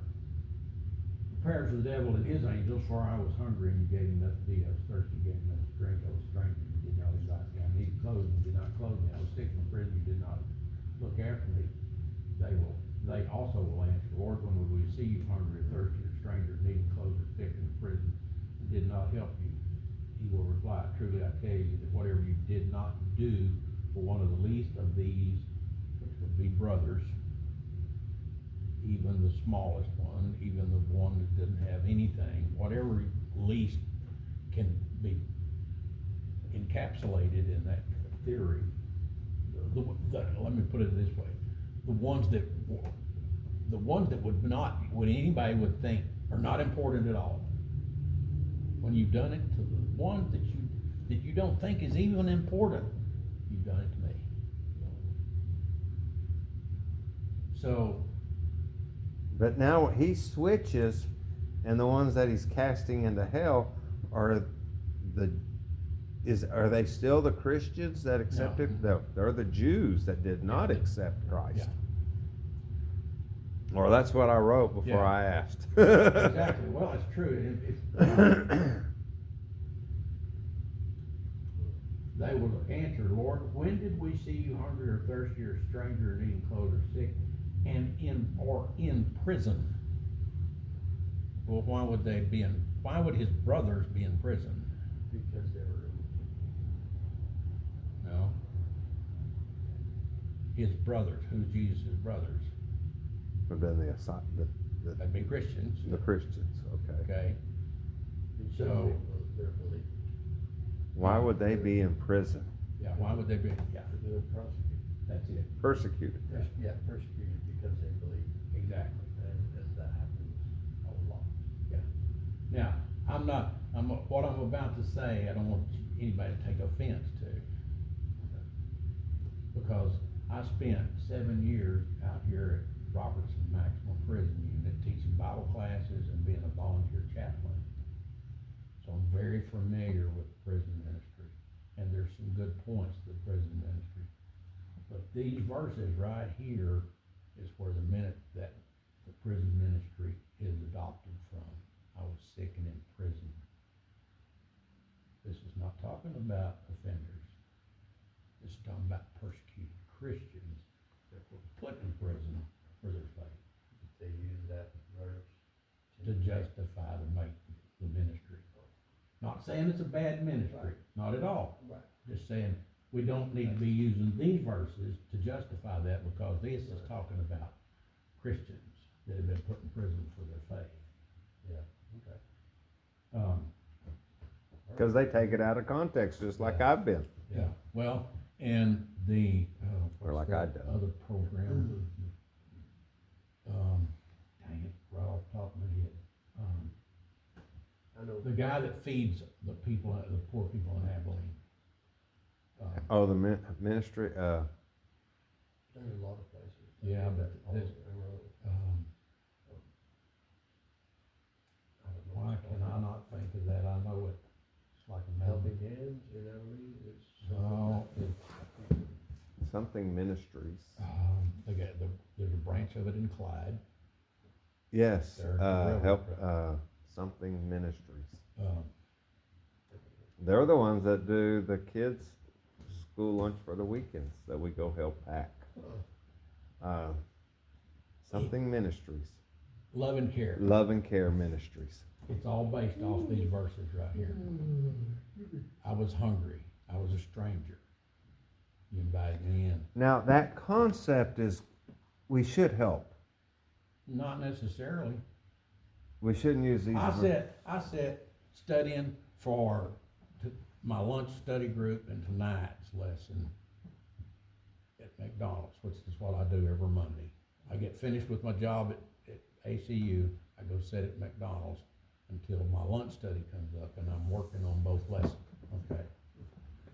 prepared for the devil and his angels, for I was hungry and you gave me nothing to eat, I was thirsty, you gave me nothing to drink, I was a stranger, you did not invite me, I needed clothes, you did not clothe me, I was sick in prison, you did not look after me. They also will answer, Lord, when will we see you hungry or thirsty or stranger, needing clothes or sick in prison, and did not help you? He will reply, truly I tell you that whatever you did not do for one of the least of these, which would be brothers, even the smallest one, even the one that doesn't have anything, whatever least can be encapsulated in that theory. Let me put it this way: the ones that would anybody would think are not important at all. When you've done it to the one that you don't think is even important, you've done it to me. So.
but now he switches, and the ones that he's casting into hell are are they still the Christians that accepted? No, they're the Jews that did not accept Christ.
Yeah.
Or that's what I wrote before
Yeah.
I asked.
Exactly, well, it's true, they will answer, Lord, when did we see you hungry or thirsty or stranger or needing clothes or sick and in prison? Well, why would his brothers be in prison?
Because they were,
No. His brothers, who's Jesus' brothers?
But then
That'd be Christians,
the Christians, okay.
okay?
because
So-
they're believers,
Why would they be in prison?
Yeah, why would they be, yeah,
they were prosecuted,
that's it,
Persecuted.
persecuted because they believed,
exactly.
and that happens a lot.
Now, what I'm about to say, I don't want anybody to take offense to. Because I spent 7 years out here at Robertson Maximum Prison Unit teaching Bible classes and being a volunteer chaplain. So I'm very familiar with prison ministry, and there's some good points to the prison ministry. But these verses right here is where the minute that the prison ministry is adopted from. I was sick and in prison. This is not talking about offenders. This is talking about persecuted Christians that were put in prison for their faith
They use that verse
to justify the ministry. Not saying it's a bad ministry, not at all.
Right.
Just saying we don't need to be using these verses to justify that, because this is talking about Christians that have been put in prison for their faith.
Okay.
Because they take it out of context, just like I've been.
Yeah, well, and the,
Or like
what's
I
that
done.
other program, dang it, right off the top of my head.
I know.
The guy that feeds the people, the poor people in Abilene.
Oh, the ministry,
There's a lot of places.
Yeah, but this, why can I not think of that? I know it's like a
Helping Hands in Abilene, it's.
No,
something ministries.
there's a branch of it in Clyde.
Yes,
They're the
help,
railroad
something ministries.
Um,
They're the ones that do the kids' school lunch for the weekends that we go help pack. Something ministries,
Love and Care.
love and care ministries.
It's all based off these verses right here. I was hungry. I was a stranger. You invited me in.
Now, that concept is, we should help.
Not necessarily.
We shouldn't use these.
I sat studying for my lunch study group and tonight's lesson at McDonald's, which is what I do every Monday. I get finished with my job at ACU, I go sit at McDonald's until my lunch study comes up, and I'm working on both lessons, okay?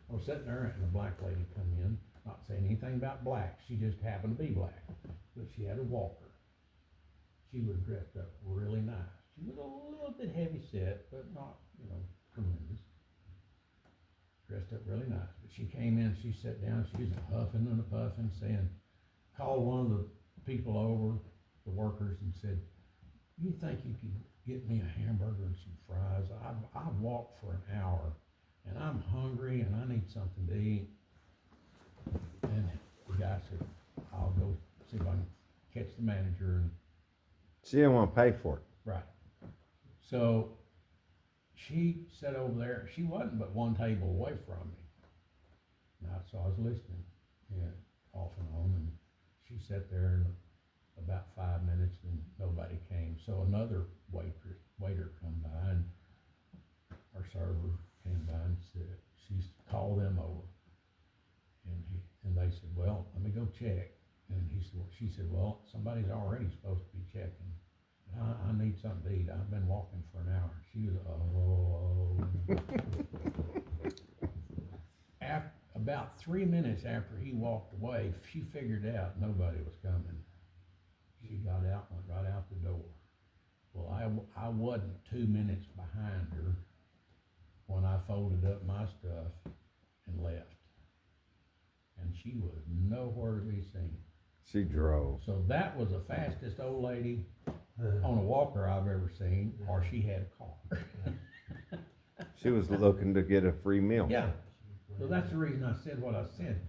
I was sitting there, and a black lady come in, not saying anything about black, she just happened to be black, but she had a walker. She was dressed up really nice. She was a little bit heavy set, but not, tremendous. Dressed up really nice, but she came in, she sat down, she was huffing and puffing, saying, called one of the people over, the workers, and said, you think you could get me a hamburger and some fries? I've walked for an hour, and I'm hungry, and I need something to eat. And the guy said, I'll go see if I can catch the manager. And
She didn't want to pay for it.
right. So she sat over there. She wasn't but one table away from me. Now, so I was listening, and off and on, and she sat there and about 5 minutes, and nobody came. So another waiter come by, and our server came by and said, she called them over, and they said, well, let me go check. And she said, well, somebody's already supposed to be checking. I need something to eat. I've been walking for an hour. She was, about 3 minutes after he walked away, she figured out nobody was coming. She got out, went right out the door. Well, I wasn't 2 minutes behind her when I folded up my stuff and left. And she was nowhere to be seen.
She drove.
So that was the fastest old lady on a walker I've ever seen, or she had a car.
She was looking to get a free meal.
Yeah, so that's the reason I said what I said.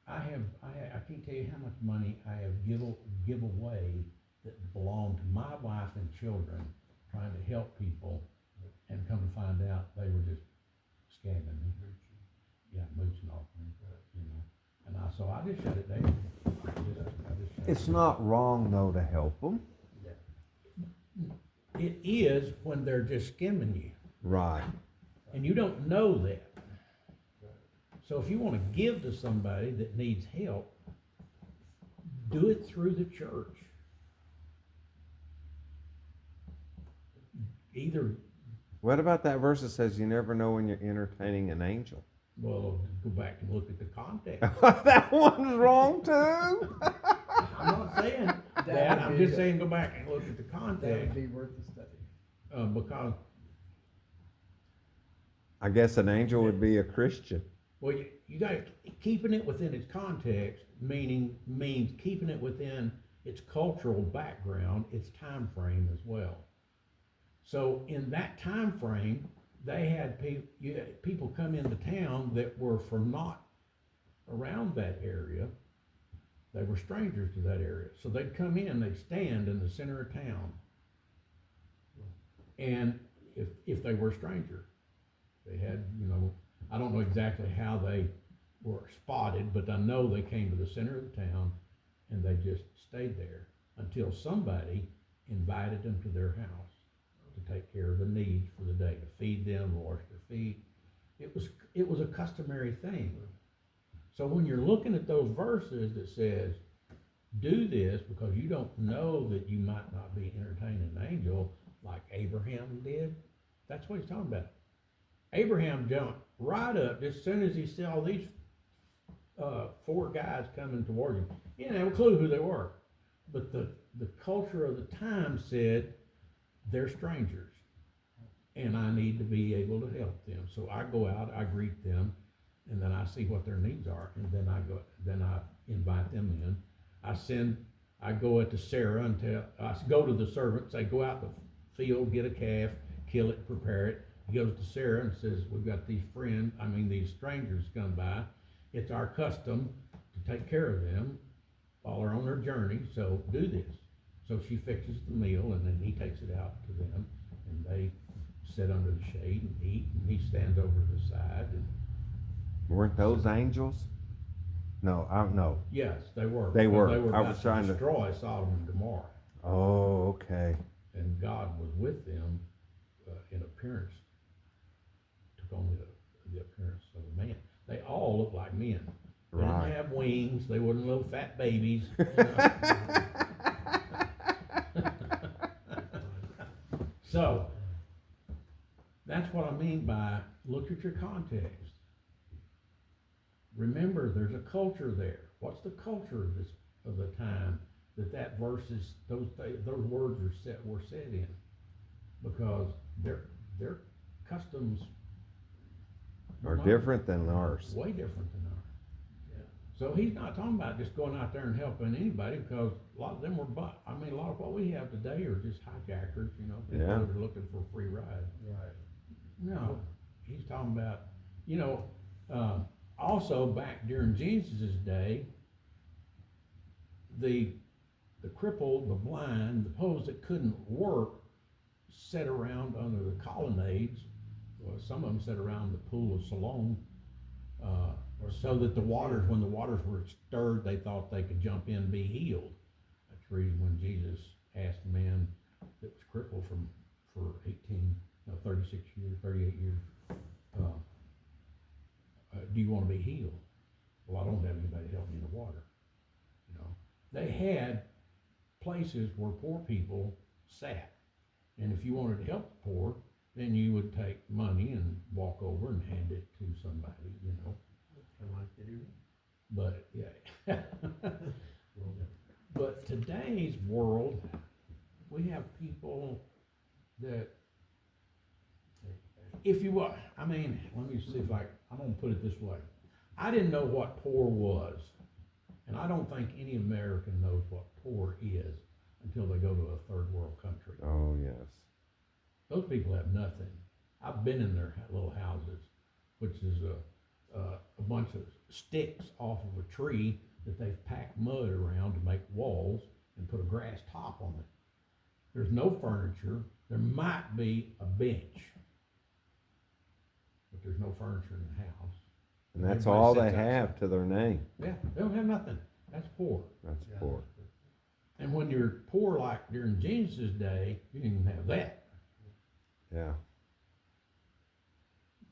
I can't tell you how much money I have give away that belonged to my wife and children, trying to help people, and come to find out they were just scamming me. Yeah, mooching off me, And so I just shut it down.
It's not wrong though to help them.
It is when they're just skimming you,
Right.
and you don't know that. So if you want to give to somebody that needs help, do it through the church. Either,
What about that verse that says you never know when you're entertaining an angel?
well, go back and look at the context.
That one's wrong too.
I'm not saying that, I'm just saying go back and look at the
That
context,
would be worth the study.
because,
I guess an angel would be a Christian.
well, you got, keeping it within its context, means keeping it within its cultural background, its time frame as well. So in that time frame, they had people come into town that were from not around that area. They were strangers to that area. So they'd come in, they'd stand in the center of town. And if they were a stranger, they had, I don't know exactly how they were spotted, but I know they came to the center of the town and they just stayed there until somebody invited them to their house to take care of the needs for the day, to feed them, wash their feet. It was a customary thing. So when you're looking at those verses that says, do this because you don't know that you might not be entertaining an angel like Abraham did, that's what he's talking about. Abraham jumped right up as soon as he saw these 4 guys coming towards him. He didn't have a clue who they were. But the culture of the time said, they're strangers, and I need to be able to help them. So I go out, I greet them, and then I see what their needs are, and then I invite them in. I go out to Sarah and I go to the servant, say, go out to the field, get a calf, kill it, prepare it. He goes to Sarah and says, we've got these strangers come by. It's our custom to take care of them while they're on their journey, so do this. So she fixes the meal, and then he takes it out to them, and they sit under the shade and eat, and he stands over to the side. And
Weren't those angels? No, I don't know.
yes, they were.
They
because
were.
They were
I
about
was trying to-
destroy Sodom and Gomorrah,
Oh, okay.
and God was with them in appearance. Took on the appearance of a man. They all looked like men. They
Right.
didn't have wings. They weren't little fat babies. So, that's what I mean by look at your context. Remember, there's a culture there. What's the culture of this, of the time that verses, those words were said in? Because their customs
Are
not-
different than ours.
way different than ours.
Yeah.
So he's not talking about just going out there and helping anybody, because a lot of them were, a lot of what we have today are just hijackers, you know, people
Yeah.
that are looking for a free ride.
Right.
No, he's talking about, also back during Jesus' day, the crippled, the blind, those that couldn't work, sat around under the colonnades, or some of them sat around the pool of Siloam, so that the waters, when the waters were stirred, they thought they could jump in and be healed. That's the reason when Jesus asked a man that was crippled for 36 years, 38 years, do you wanna be healed? Well, I don't have anybody to help me in the water, you know? They had places where poor people sat, and if you wanted to help the poor, then you would take money and walk over and hand it to somebody, you know?
Kinda like they do.
But, yeah.
A little bit.
But today's world, we have people that, if you will, let me see if I'm gonna put it this way. I didn't know what poor was, and I don't think any American knows what poor is until they go to a third world country.
Oh, yes.
Those people have nothing. I've been in their little houses, which is a bunch of sticks off of a tree that they've packed mud around to make walls and put a grass top on it. There's no furniture. There might be a bench, but there's no furniture in the house.
And that's
Everybody
all they
sits outside.
have to their name.
Yeah, they don't have nothing. That's poor.
That's
Yeah.
poor.
And when you're poor like during Jesus' day, you didn't even have that.
Yeah.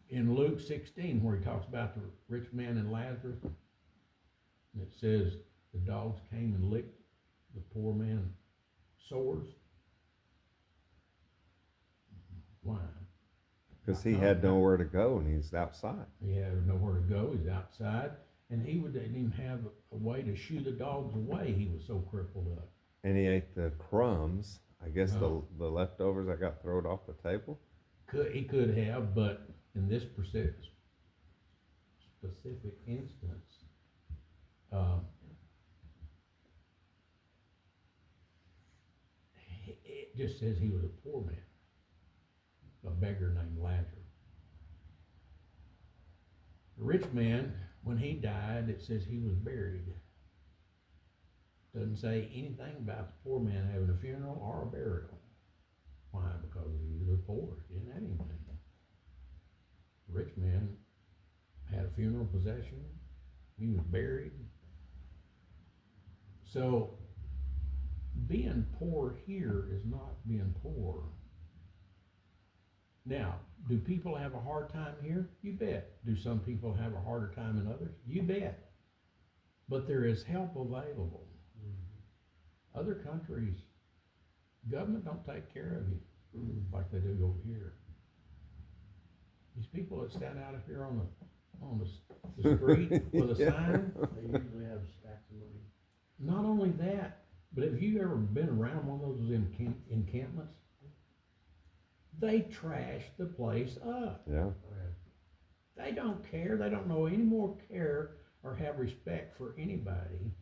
In Luke 16, where he talks about the rich man and Lazarus, and it says the dogs came and licked the poor man's sores. Why?
Because he had nowhere to go and he's outside.
He had nowhere to go. He's outside, and didn't even have a way to shoo the dogs away. He was so crippled up.
And he ate the crumbs, I guess
Oh.
the leftovers that got thrown off the table.
He could have, but in this specific instance, it just says he was a poor man, a beggar named Lazarus. The rich man, when he died, it says he was buried. Doesn't say anything about the poor man having a funeral or a burial. Why? Because he was poor, he didn't have anything. The rich man had a funeral procession, he was buried. So, being poor here is not being poor. Now, do people have a hard time here? You bet. Do some people have a harder time than others? You bet. But there is help available. Other countries, government don't take care of you like they do over here. These people that stand out here on the street with a
Yeah.
sign,
They usually have stacks of money.
not only that, but have you ever been around one of those encampments? They trash the place up.
Yeah.
They don't care. They don't know any more care or have respect for anybody.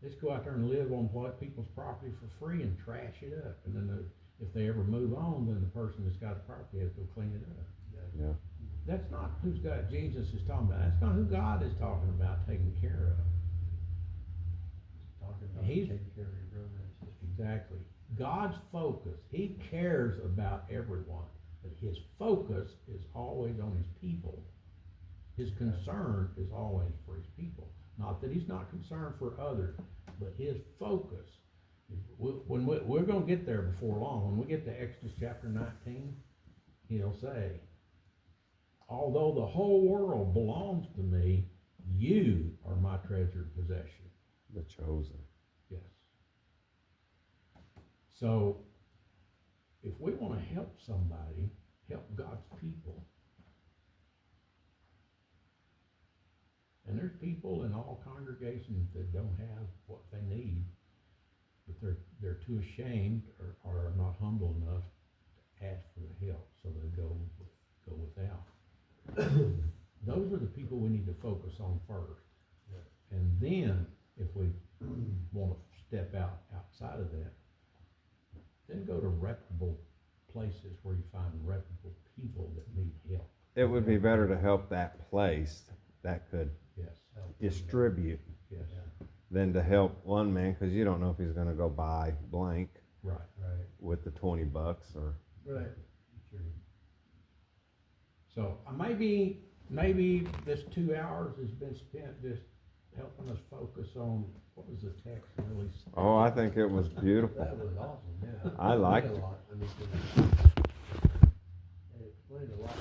They just go out there and live on people's property for free and trash it up. And then if they ever move on, then the person that's got the property has to go clean it up.
Yeah.
That's not who's got Jesus is talking about. That's not who God is talking about taking care of.
Talking about
He's-
taking care of your brother and sister.
Exactly. God's focus, he cares about everyone, but his focus is always on his people. His concern is always for his people. Not that he's not concerned for others, but his focus is, we're gonna get there before long. When we get to Exodus chapter 19, he'll say, although the whole world belongs to me, you are my treasured possession.
The chosen.
Yes. So, if if we wanna help somebody, help God's people. And there's people in all congregations that don't have what they need, but they're too ashamed or are not humble enough to ask for the help, so they go without. Those are the people we need to focus on first. And then, if we wanna step outside of that, then go to reputable places where you find reputable people that need help.
It would be better to help that place that could
Yes,
distribute
yes,
than to help one man, cause you don't know if he's gonna go buy blank
right.
Right.
with the $20 or.
Right.
So, maybe this 2 hours has been spent just helping us focus on, what was the text really?
Oh, I think it was beautiful.
That was awesome, yeah.
I liked
It
it.
explained a lot. I mean, it explained a lot